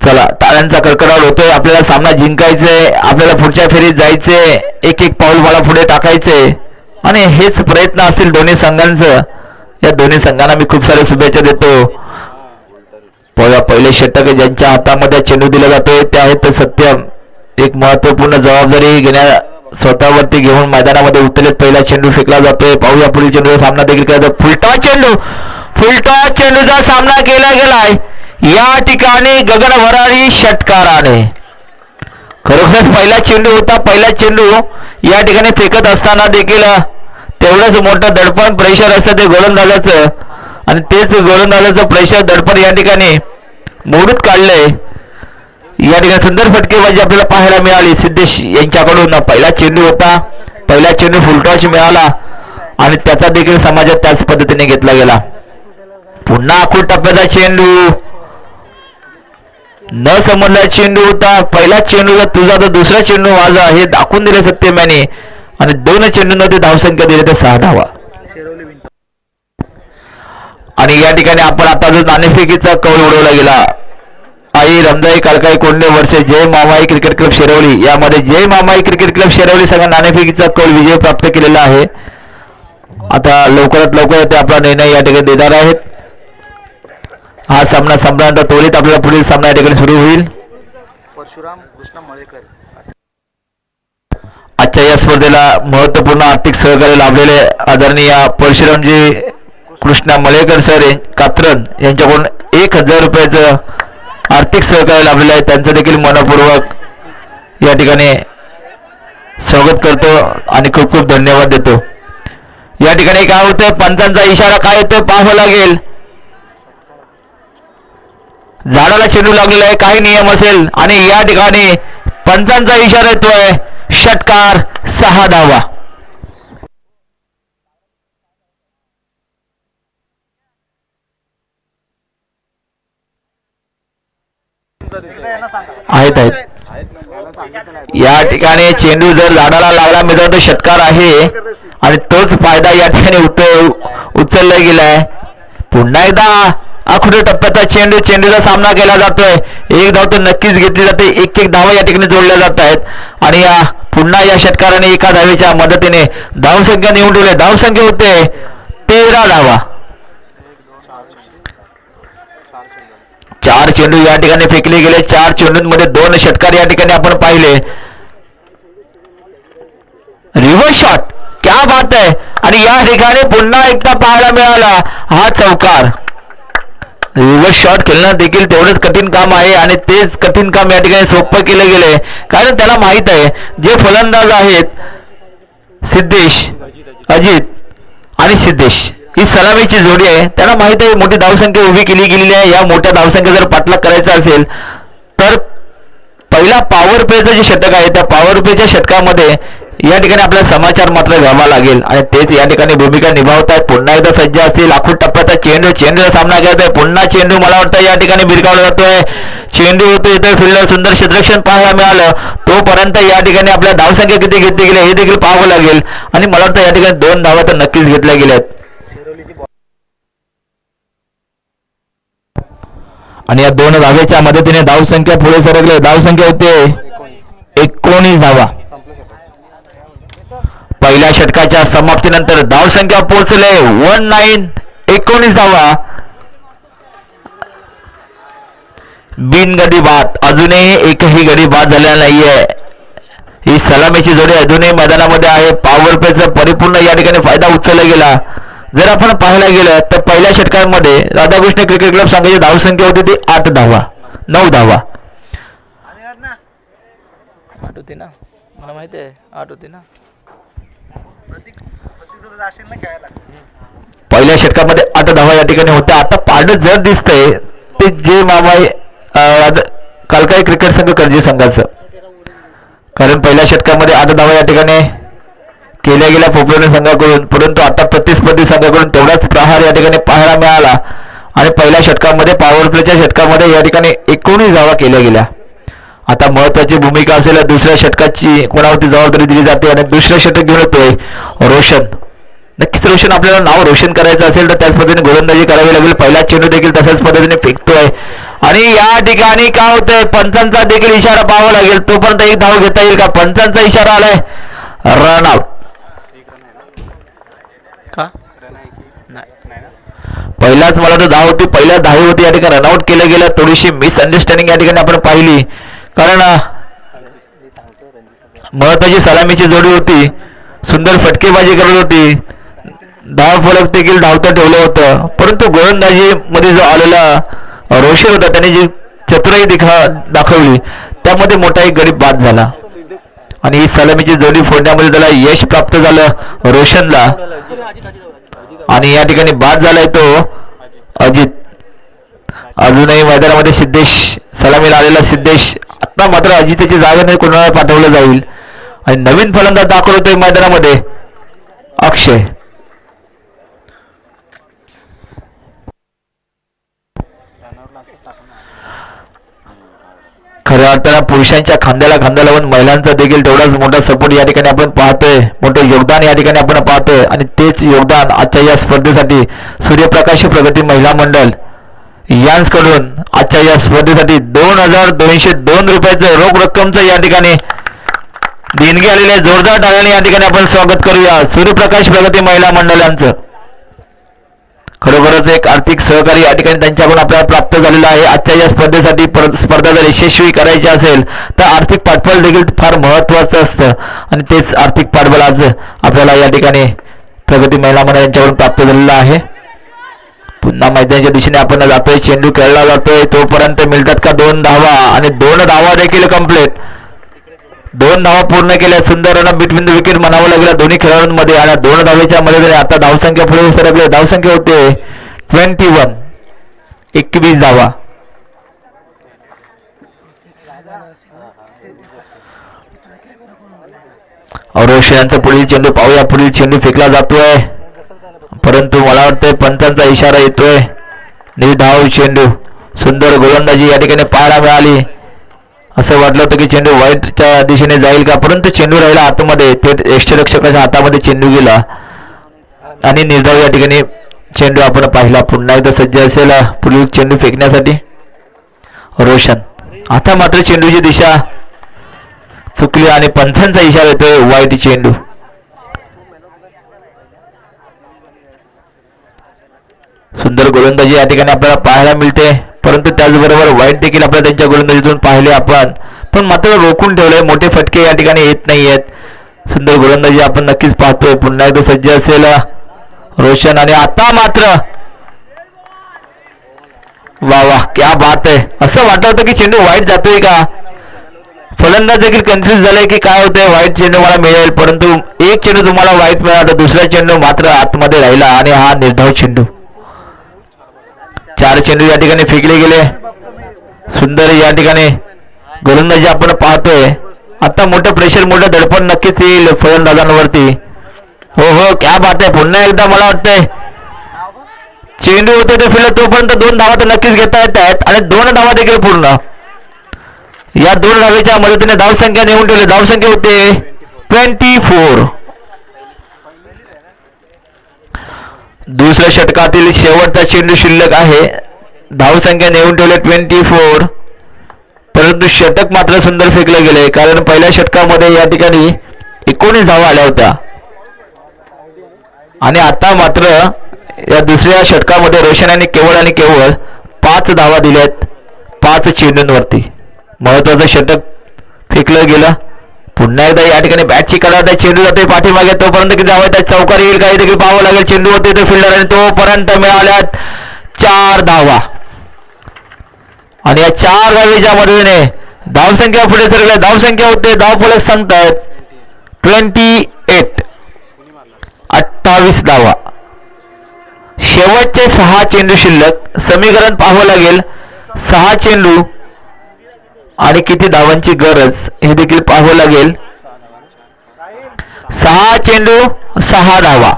चला टाळ्यांचा कडकडाट होतोय. आपल्याला सामना जिंकायचंय, आपल्याला पुढच्या फेरीत जायचंय, एक एक पाऊल मला पुढे टाकायचंय आणि हेच प्रयत्न असतील दोन्ही संघांचं. या दोन्ही संघांना मी खूप साऱ्या शुभेच्छा देतो. पहिले षटक ज्यांच्या हातामध्ये चेंडू दिला जातोय ते आहेत सत्यम. एक महत्वपूर्ण जबाबदारी स्वतःवरती घेऊन मैदानामध्ये उतरलेत. पहिला चेंडू फेकला जातोय. पाहूया पुढील चेंडूचा सामना देखील केला जातो. फुलटॉस चेंडूचा सामना केला गेलाय या ठिकाणी गगनभरारी षटकाराने. खरोखरच पहिला चेंडू होता. पहिला चेंडू या ठिकाणी फेकत असताना देखील तेवढंच मोठं दडपण प्रेशर असतं ते गोलंदाजाचं आणि तेच गोलंदाजाचं प्रेशर दडपण या ठिकाणी मोडून काढलंय. या ठिकाणी सुंदर फटकेबाजी आपल्याला पाहायला मिळाली सिद्धेश यांच्याकडून. पहिला चेंडू होता, पहिला चेंडू फुलटॉस मिळाला आणि त्याचा देखील समाजात त्याच पद्धतीने घेतला गेला. पुन्हा आखूड टप्प्याचा चेंडू, न समजला चेंडू होता. पहिला चेंडू तुझा तर दुसरा चेंडू माझा हे दाखवून दिले सत्यम याने आणि 2 चेंडूंमध्ये धावसंख्या दिली तर 6 धावा. आणि या ठिकाणी आपण आता जो नाणेफेकीचा कौल उडवला गेला आई रमजाई कालकाई कोंडे वर्सेस जय मामाई क्रिकेट क्लब शेरवली, यामध्ये जय मामाई क्रिकेट क्लब शेरवली संघ नाणेफेकीचा कौल विजय प्राप्त केलेला आहे. आता लवकरात लवकर ते आपला निर्णय या ठिकाणी देणार आहेत. हा सामना संपल्यानंतर त्वरित आपल्याला पुढील सामना या ठिकाणी सुरू होईल. परशुराम कृष्ण मळेकर. आजच्या या स्पर्धेला महत्त्वपूर्ण आर्थिक सहकार्य लाभलेले आदरणीय परशुरामजी कृष्णा मळेकर सर कात्रज यांच्याकडून 1000 रुपयाचं आर्थिक सहकार्य लाभलेलं आहे. त्यांचं देखील मनपूर्वक या ठिकाणी स्वागत करतो आणि खूप खूप धन्यवाद देतो. या ठिकाणी काय होतं, पंचांचा इशारा काय येतोय पाहावं लागेल. झाडाला चेंडू लागलेला आहे, काही नियम असेल आणि या ठिकाणी पंचांचा इशारा येतोय षटकार 6 धावा. आहेत या ठिकाणी चेंडू जर झाडाला लागला मित्रांनो तो षटकार आहे आणि तोच फायदा या ठिकाणी उचलला गेलाय. पुन्हा एकदा आखुडी टप्प्याचा चेंडूचा सामना केला जातोय. एक धाव तर नक्कीच घेतली जाते. एक धावा या ठिकाणी जोडल्या जात आहेत आणि पुन्हा या षटकाराने एका धावेच्या मदतीने धावसंख्या नेऊन ठेवली. धावसंख्या होते 13 धावा. 4 चेंडू या ठिकाणी फेकले गेले. 4 चेंडूंमध्ये 2 षटकार या ठिकाणी आपण पाहिले. रिव्हर्स शॉट, क्या बात आहे. आणि या ठिकाणी पुन्हा एकदा पाहायला मिळाला हा चौकार. रिव्हर्स शॉट खेळणं देखील तेवढंच कठीण काम आहे आणि तेच कठीण काम या ठिकाणी सोपं केलं गेलंय. कारण त्याला माहित आहे जे फलंदाज आहेत सिद्धेश, अजित आणि सिद्धेश ही सलामीची जोडी आहे. त्यांना माहित आहे मोठी धावसंख्या उभी केली गेलेली आहे. या मोठ्या धावसंख्या जर पाठलाग करायचा असेल तर पहिला पॉवर प्लेचं जे षटक आहे त्या पॉवर प्लेच्या षटकामध्ये या ठिकाणी आपल्याला समाचार मात्र घ्यावा लागेल आणि तेच या ठिकाणी भूमिका निभावत आहेत. पुन्हा एकदा सज्ज असतील आखूड टप्प्याचा चेंडूचा सामना करत आहे. पुन्हा चेंडू मला वाटतं या ठिकाणी भिरकावला जातोय. चेंडू होतो इथे फिल्डर सुंदर क्षेत्ररक्षण पाहायला मिळालं. तोपर्यंत या ठिकाणी आपल्या धावसंख्या किती घेतली गेली हे देखील पाहावं लागेल आणि मला वाटतं या ठिकाणी 2 धावा तर नक्कीच घेतल्या गेल्या आहेत. आणि या 2 धावेच्या मदतीने धावसंख्या पुढे सरकले. धावसंख्या होते 19 धावा. पहिल्या षटकाच्या समाप्तीनंतर धावसंख्या पोहोचले 19 धावा. बिनगडी बाद, अजूनही एकही गडी बाद झालेला नाहीये. ही सलामीची जोडी अजूनही मैदानामध्ये आहे. पॉवर प्लेचा परिपूर्ण या ठिकाणी फायदा उचलला गेला. जर आपण पाहायला गेलं तर पहिल्या षटकामध्ये राधाकृष्ण क्रिकेट क्लब सांगायची धावसंख्या होती ती 8 धावा, 9 धावा. 8 होती ना, मला माहिती आहे 8 होती ना. पहिल्या षटकामध्ये 8 धावा या ठिकाणी होत्या. आता पारड जर दिसतंय ते जे मामा कालकाई क्रिकेट संघ करजी संघाचं, कारण पहिल्या षटकामध्ये 8 धावा या ठिकाणी केल्या गेल्या पोपलोने संघाकडून, परंतु आता प्रतिस्पर्धी संघाकडून तेवढाच प्रहार या ठिकाणी पाहायला मिळाला आणि पहिल्या षटकामध्ये पॉवर प्लेच्या षटकामध्ये या ठिकाणी 19 धावा केल्या गेल्या. आता महत्वाची भूमिका असेल दुसऱ्या षटकाची कोणावरती जबाबदारी दिली जाते आणि दुसरं षटक घेऊन येतोय रोशन. नक्कीच रोशन, आपल्याला नाव रोशन करायचं असेल तर त्याच पद्धतीने गोलंदाजी करावी लागेल. पहिला चेंडू देखील तशाच पद्धतीने फेकतोय आणि या ठिकाणी काय होतंय पंचांचा देखील इशारा पाहावा लागेल. तोपर्यंत एक धाव घेता येईल का? पंचांचा इशारा आलाय रन आउट. पहिलाच मला तर धाव होती, पहिल्या धावी होती या ठिकाणी रनआउट केलं गेलं. थोडीशी मिसअंडरस्टँडिंग या ठिकाणी आपण पाहिली, कारण महत्वाची सलामीची जोडी होती, सुंदर फटकेबाजी करत होती, धाव फलक देखील धावतं ठेवलं होतं, परंतु गोलंदाजी मध्ये जो आलेला रोशन होता त्याने जी चतुराई दाखवली त्यामध्ये मोठा एक गडी बाद झाला आणि ही सलामीची जोडी फोडण्यामध्ये त्याला यश प्राप्त झालं रोशनला आणि या ठिकाणी बाद झालाय तो अजित. अजूनही मैदानामध्ये सिद्धेश, सलामीला आलेला सिद्धेश. आता मात्र अजितची जागेने कोणाला पाठवलं जाईल आणि नवीन फलंदाज दाखल होतोय मैदानामध्ये अक्षय. खऱ्या अर्थानं पुरुषांच्या खांद्याला खांदा लावून महिलांचा देखील तेवढाच मोठा सपोर्ट या ठिकाणी आपण पाहतोय, मोठे योगदान या ठिकाणी आपण पाहतोय आणि तेच योगदान आजच्या या स्पर्धेसाठी सूर्यप्रकाश प्रगती महिला मंडळ यांकडून आजच्या या स्पर्धेसाठी 2202 रुपयाचं रोख रक्कमचं या ठिकाणी देणगी आलेले जोरदार टाळ्याने या ठिकाणी आपण स्वागत करूया सूर्यप्रकाश प्रगती महिला मंडळांचं. खरोखरच एक आर्थिक सहकारी या ठिकाणी त्यांच्याकडून आपल्याला प्राप्त झालेला आहे. आजच्या या स्पर्धेसाठी स्पर्धा जर यशस्वी करायची असेल तर आर्थिक पाठबळ देखील फार महत्त्वाचं असतं आणि तेच आर्थिक पाठबळ आज आपल्याला या ठिकाणी प्रगती महिला मंडळ यांच्याकडून प्राप्त झालेलं आहे. पुन्हा मैदानाच्या दिशेने आपण जातोय. चेंडू खेळला जातोय तोपर्यंत मिळतात का 2 धावा आणि 2 धावा देखील कंप्लीट. 2 धावा पूर्ण केल्या. सुंदर रन बिटवीन द विकेट म्हणावं लागलं दोन्ही खेळाडूंमध्ये आणि 2 धावेच्या मध्ये आता धावसंख्या पुढे सरकले. धावसंख्या होते 21. 21 धावा. रोशन यांचा पुढील चेंडू पाहूया. पुढील चेंडू फेकला जातोय परंतु मला वाटतंय पंचांचा इशारा येतोय. निर्धाव चेंडू. सुंदर गोलंदाजी या ठिकाणी पाहायला मिळाली. असं वाटलं होतं की चेंडू वाईटच्या दिशेने जाईल का परंतु चेंडू राहिला आतमध्ये. थेट यष्टिरक्षकाच्या हातामध्ये चेंडू गेला आणि निर्धाव या ठिकाणी चेंडू आपण पाहिला. पुन्हा एकदा सज्ज असेल पुढील चेंडू फेकण्यासाठी रोशन. आता मात्र चेंडूची दिशा चुकली आणि पंचांचा इशारा येतोय वाईट चेंडू. सुंदर गोलंदाजी या ठिकाणी आपल्याला पाहायला मिळते परंतु त्याचबरोबर वाईट देखील आपल्याला त्यांच्या गोलंदाजीतून पाहिले आपण पण मात्र रोखून ठेवले. मोठे फटके या ठिकाणी येत नाही आहेत. सुंदर गोलंदाजी आपण नक्कीच पाहतोय. पुन्हा एकदा सज्ज असेल रोशन आणि आता मात्र वा वा क्या बात आहे. असं वाटत होतं की चेंडू वाईट जातोय का. फलंदाज देखील कन्फ्युज झाले की काय होतंय. वाईट चेंडू मला मिळेल परंतु एक चेंडू तुम्हाला वाईट मिळाला दुसरा चेंडू मात्र आतमध्ये राहिला आणि हा निर्धाव चेंडू. 4 चेंडू या ठिकाणी फेकले गेले. सुंदर या ठिकाणी गोलंदाजी आपण पाहतोय. आता मोठं प्रेशर मोठं दडपण नक्कीच येईल फलंदाजांवरती. हो हो क्या बात आहे. पुन्हा एकदा मला वाटतंय चेंडू होते ते फिरत तोपर्यंत 2 धावा तर नक्कीच घेता येत आहेत आणि 2 धावा देखील पूर्ण. या 2 धावेच्या मदतीने धावसंख्या नेऊन ठेवली. धावसंख्या होते 24. दुसऱ्या षटकातील शेवटचा चेंडू शिल्लक आहे. धावसंख्या नेऊन ठेवले 24 परंतु षटक मात्र सुंदर फेकले गेले कारण पहिल्या षटकामध्ये या ठिकाणी 19 धावा आल्या होत्या आणि आता मात्र या दुसऱ्या षटकामध्ये रोशन यांनी केवळ आणि केवळ 5 धावा दिल्यात 5 चेंडूंवरती. महत्वाचं षटक फेकलं गेलं. पुन्हा एकदा या ठिकाणी बॅटची करा चेंडू जाते पाठीमागे तोपर्यंत किती धावा येतात चौकार येईल काही देखील पाहावं लागेल. चेंडू होते ते फिल्डर आणि तोपर्यंत मिळाल्यात 4 धावा आणि या 4 धावेच्या मदतीने धावसंख्या पुढे सरकल्या. धावसंख्या होते धावफलक सांगतायत 28. 28 धावा. शेवटचे 6 चेंडू शिल्लक. समीकरण पाहावं लागेल. 6 चेंडू आणि किती धावांची गरज हे देखील पाहावं लागेल. 6 चेंडू 6 धावा.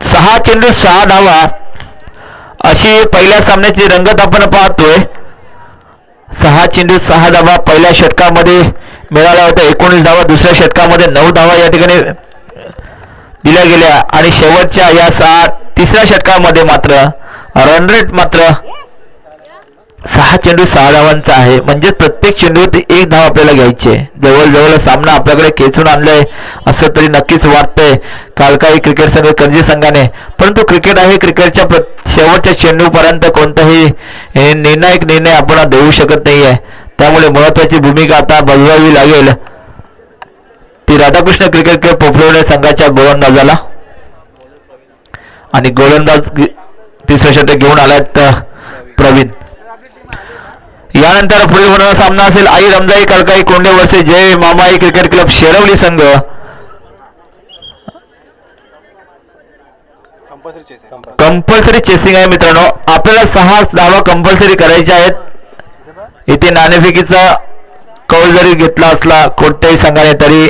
सहा चेंडू 6 धावा अशी पहिल्या सामन्याची रंगत आपण पाहतोय. 6 चेंडू 6 धावा पहिल्या षटकामध्ये मिळाल्या होत्या. 19 धावा दुसऱ्या षटकामध्ये 9 धावा या ठिकाणी दिल्या गेल्या आणि शेवटच्या या तिसऱ्या षटकामध्ये मात्र रन रेट मात्र 6 चेंडू 6 धावांचा आहे. म्हणजे प्रत्येक चेंडूवरती 1 धाव आपल्याला घ्यायची आहे. जवळजवळ सामना आपल्याकडे खेचून आणलाय असं तरी नक्कीच वाटतंय कालकाई क्रिकेट संघ करंजी संघाने. परंतु क्रिकेट आहे. क्रिकेटच्या शेवटच्या चेंडूपर्यंत कोणताही निर्णायक निर्णय आपण देऊ शकत नाहीये. त्यामुळे महत्वाची भूमिका आता बजावावी लागेल ती राधाकृष्ण क्रिकेट क्लब पोफळवणे संघाच्या गोलंदाजाला. आणि गोलंदाज तिसरं षटक घेऊन आल्यात प्रवीण. यानंतर पुढील होणारा सामना असेल आई रमजाई कळकाई कोंडे वर्षे जय मामाई क्रिकेट क्लब शेरवली संघ. कंपल्सरी चेसिंग आहे मित्रांनो. आपल्याला 6 धावा कंपल्सरी करायच्या आहेत. इथे नाणेफेकीचा कौल जरी घेतला असला कोणत्याही संघाने तरी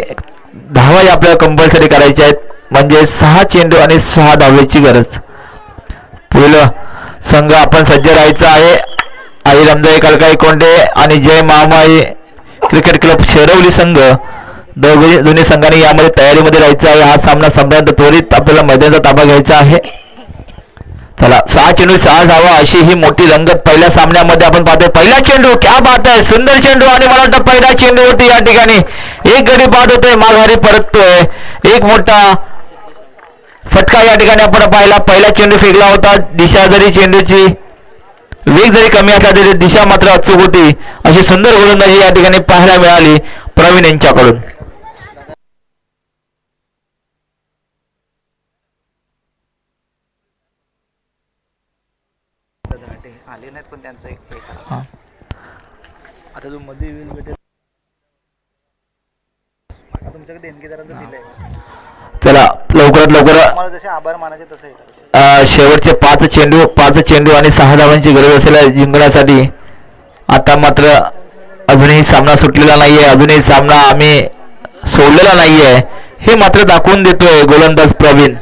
धावा आपल्याला कंपल्सरी करायच्या आहेत. म्हणजे 6 चेंडू आणि 6 धावेची गरज. पुढील संघ आपण सज्ज राहायचं आहे. आई रमजाई कळकाई कोंडे आणि जय महामाई क्रिकेट क्लब शेरवली संघ. दोन्ही संघांनी यामध्ये तयारीमध्ये राहायचं आहे. हा सामना संपल्यानंतर त्वरित आपल्याला मैदानाचा ताबा घ्यायचा आहे. चला 6 चेंडू 6 धावा अशी ही मोठी रंगत पहिल्या सामन्यामध्ये आपण पाहतोय. पहिला चेंडू क्या बात आहे, सुंदर चेंडू आणि मला वाटतं पहिला चेंडू होती या ठिकाणी. एक गडी बाद होतोय, माघारी परततोय. एक मोठा फटका या ठिकाणी आपण पाहिला. पहिला चेंडू फेकला होता. दिशा जरी चेंडूची वेग जरी कमी असला तरी दिशा मात्र अचूक होती. अशी सुंदर गोलंदाजी या ठिकाणी पाहायला मिळाली प्रवीण यांच्याकडून. आले नाहीत पण त्यांचं एक हे करा. आता जो मध्ये येईल भेटेल आता तुमच्याकडे देणगीदारांचं दिलंय. चला लवकरात लवकर मला जसे आभार मानायचे तसं हे करा. शेवटचे 5 चेंडू आणि 6 धावांची गरज असेल जिंकण्यासाठी. आता मात्र अजूनही सामना सुटलेला नाहीये, अजूनही सामना आम्ही सोडलेला नाहीये हे मात्र दाखवून देतोय गोलंदाज प्रवीण.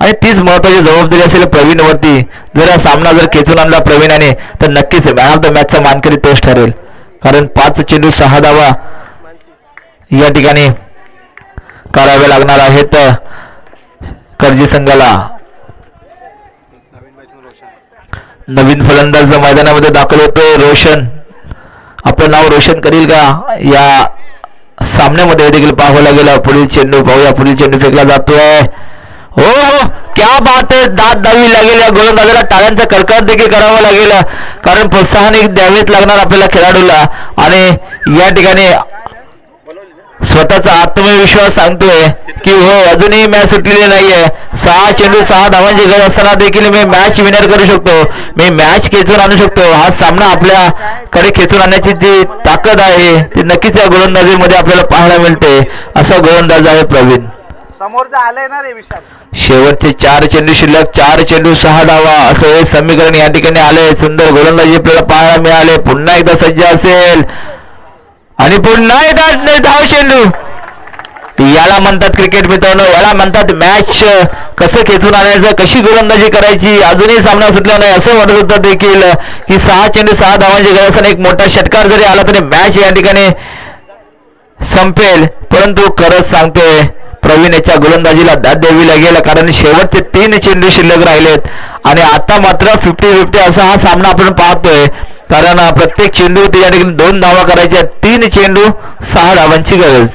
आणि तीच महत्वाची जबाबदारी असेल प्रवीणवरती. जर हा सामना जर खेचून आणला प्रवीणाने तर नक्कीच मॅन ऑफ द मॅचचा मानकरी तोच ठरेल. कारण 5 चेंडू 6 धावा या ठिकाणी करावे लागणार आहेत कर्जी संघाला. नवीन फलंदाज मैदानामध्ये दाखल होतोय रोशन. आपलं नाव रोशन करील का या सामन्यामध्ये देखील पाहावं लागेल. पुढील चेंडू पाहूया. पुढील चेंडू फेकला जातोय. हो क्या बात आहे, दाद द्यावी लागेल या गोलंदाजाला. टाळ्यांचा कडकडाट देखील करावा लागेल कारण प्रोत्साहन द्यावेच लागणार आपल्याला खेळाडूला. आणि या ठिकाणी स्वतःचा आत्मविश्वास सांगतोय की हो अजूनही मॅच सुटलेली नाहीये. 6 चेंडू 6 धावांची गरज असताना देखील मी मॅच विनर करू शकतो, मी मॅच खेचून आणू शकतो. हा सामना आपल्याकडे खेचून आणण्याची जी ताकद आहे ती नक्कीच या गोलंदाजीमध्ये आपल्याला पाहायला मिळते. असा गोलंदाज आहे प्रवीण. समोरचं आलंय ना रे विशाल. शेवटचे 4 चेंडू शिल्लक. 4 चेंडू 6 धावा असं हे समीकरण या ठिकाणी आले. सुंदर गोलंदाजी आपल्याला पाहायला मिळाले. पुन्हा एकदा सज्ज असेल आणि पुन्हा एकदा धाव चेंडू. याला म्हणतात क्रिकेट मित्रांनो, याला म्हणतात मॅच. कसं खेचून आणायचं, कशी गोलंदाजी करायची. अजूनही सामना सुटला नाही असं वाटत होतं देखील की 6 चेंडू 6 धावांची गरज असताना एक मोठा षटकार जरी आला तरी मॅच या ठिकाणी संपेल. परंतु खरंच सांगतोय प्रवीण याच्या गोलंदाजीला दाद द्यावी लागेल कारण शेवटचे 3 चेंडू शिल्लक राहिलेत. आणि आता मात्र 50-50 असा हा सामना आपण पाहतोय कारण प्रत्येक चेंडू या ठिकाणी 2 धावा करायच्या. 3 चेंडू 6 धावांची गरज.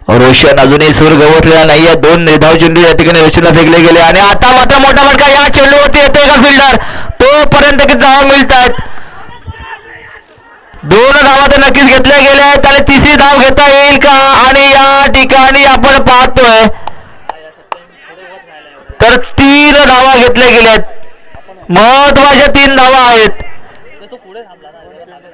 रोशन अजूनही सूर गवसलेला नाहीये. 2 निर्धाव चेंडू या ठिकाणी रोशनला फेकले गेले आणि आता मात्र मोठा फटका या चेंडूवरती येतोय का फिल्डर. तोपर्यंत किती धावा मिळत आहेत. 2 धावा तर नक्कीच घेतल्या गेल्या आहेत आणि 3री धाव घेता येईल का. आणि या ठिकाणी आपण पाहतोय तर 3 धावा घेतल्या गेल्यात. महत्वाच्या 3 धावा आहेत.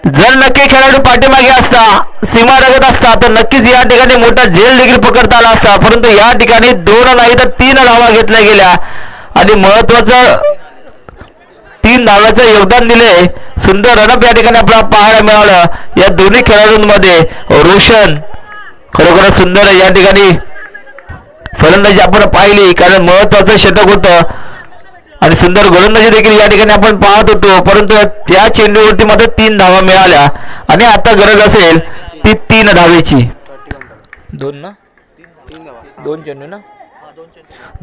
जर नक्की खेळाडू पाठीमागे असता, सीमा रगत असता तर नक्कीच या ठिकाणी मोठा झेल देखील पकडता आला असता. परंतु या ठिकाणी 2 नाही तर 3 धावा घेतल्या गेल्या आणि महत्वाचं 3 धावाचं योगदान दिले. सुंदर रनअप या ठिकाणी आपल्याला पाहायला मिळालं या दोन्ही खेळाडूंमध्ये. रोशन खरोखर सुंदर या ठिकाणी फलंदाजी आपण पाहिली कारण महत्वाचं षटक होतं आणि सुंदर गोलंदाजी देखील या ठिकाणी आपण पाहत होतो. परंतु त्या चेंडूवरती मात्र 3 धावा मिळाल्या आणि आता गरज असेल ती 3 धावेची. 2 चेंडू ना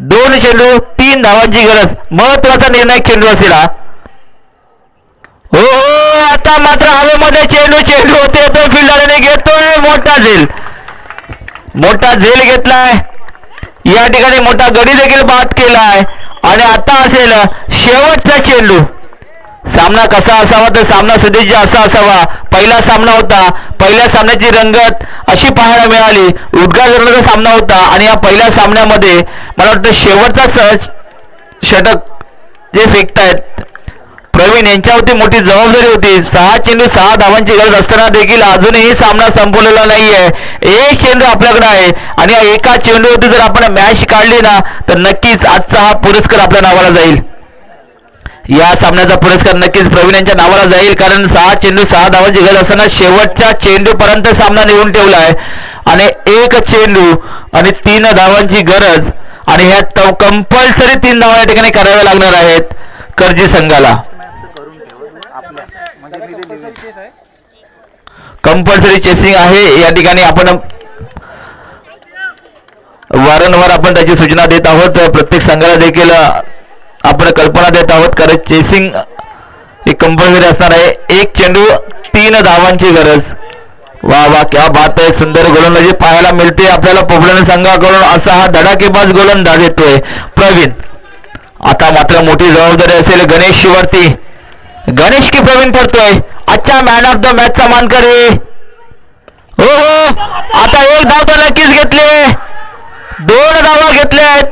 2 चेंडू 3 धावांची गरज. महत्वाचा निर्णायक चेंडू असेल हा. हो आता मात्र हवेमध्ये चेंडू होते तो फिल्डरने घेतोय मोठा झेल घेतलाय. या ठिकाणी मोठा गडी देखील बाद केलाय आणि आता असेल शेवटचा चेंडू. सामना कसा असावा तर सामना सुदीर्घ असा असावा. पहिला सामना होता, पहिल्या सामन्याची रंगत अशी पाहायला मिळाली. उद्घाटनाचा सामना होता आणि या पहिल्या सामन्यामध्ये मला वाटतं शेवटचा षटक जे फेकतायत प्रवीण यांच्यावरती मोठी जबाबदारी होती. 6 चेंडू 6 धावांची गरज असताना देखील अजूनही सामना संपवलेला नाहीये. एक चेंडू आपल्याकडे आहे आणि या एका चेंडूवरती जर आपण मॅच काढली ना तर नक्कीच आजचा हा पुरस्कार आपल्या नावाला जाईल. या सामन्याचा पुरस्कार नक्कीच प्रवीण यांच्या नावाला जाईल कारण 6 चेंडू 6 धावांची गरज असताना शेवटच्या चेंडूपर्यंत सामना निवडून ठेवलाय आणि 1 चेंडू आणि 3 धावांची गरज आणि ह्यात कंपल्सरी 3 धावा या ठिकाणी कराव्या लागणार आहेत कर्जी संघाला. कंपल्सरी चेसिंग आहे या ठिकाणी. आपण वारंवार आपण त्याची सूचना देत आहोत. प्रत्येक संघाला देखील आपण कल्पना देत आहोत, कारण चेसिंग ही कंपल्सरी असणार आहे. एक चेंडू 3 धावांची गरज. वा वा, क्या बात आहे. सुंदर गोलंदाजी पाहायला मिळते आपल्याला पोपटाने संघाकडून. असा हा धडाकेबाज गोलंदाज येतोय प्रवीण. आता मात्र मोठी जबाबदारी असेल गणेश वरती. गणेश की प्रवीण पडतोय. अच्छा मॅन ऑफ द मॅचचा मानकरी. हो हो, आता एक धाव तर नक्कीच घेतले, 2 धावा घेतल्या आहेत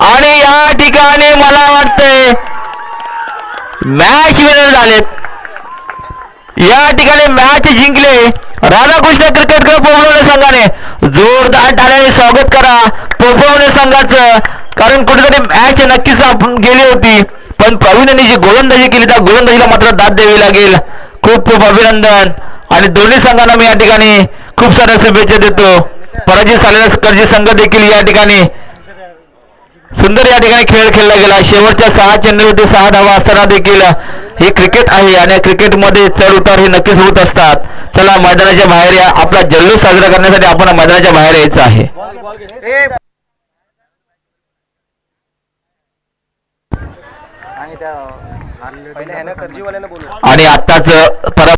आणि या ठिकाणी मला वाटतंय मॅच विनर झालेत. या ठिकाणी मॅच जिंकले राधाकृष्ण क्रिकेट क्लब पोपवणे संघाने. जोरदार टाळ्याने स्वागत करा पोपवणे संघाचं, कारण कुठेतरी मॅच नक्कीच आपण गेली होती, पण प्रवीणने जी गोलंदाजी केली त्या गोलंदाजीला मात्र दाद द्यावी लागेल. खूप खूप अभिनंदन. आणि दोन्ही संघांना मी या ठिकाणी खूप साऱ्या शुभेच्छा देतो. पराजित झालेला कर्जी संघ देखील या ठिकाणी सुंदर या ठिकाणी खेळ खेळला गेला. शेवटच्या 6 चेंडूवरती 6 धावा असताना देखील हे क्रिकेट आहे आणि क्रिकेटमध्ये चढ उतार हे नक्कीच होत असतात. चला मैदानाच्या बाहेर या. आपला जल्लोष साजरा करण्यासाठी आपण मैदानाच्या बाहेर यायचं आहे. आणि त्या पहिल्या ह्यानं कर्जीवाल्यानं बोलू आणि आत्ताच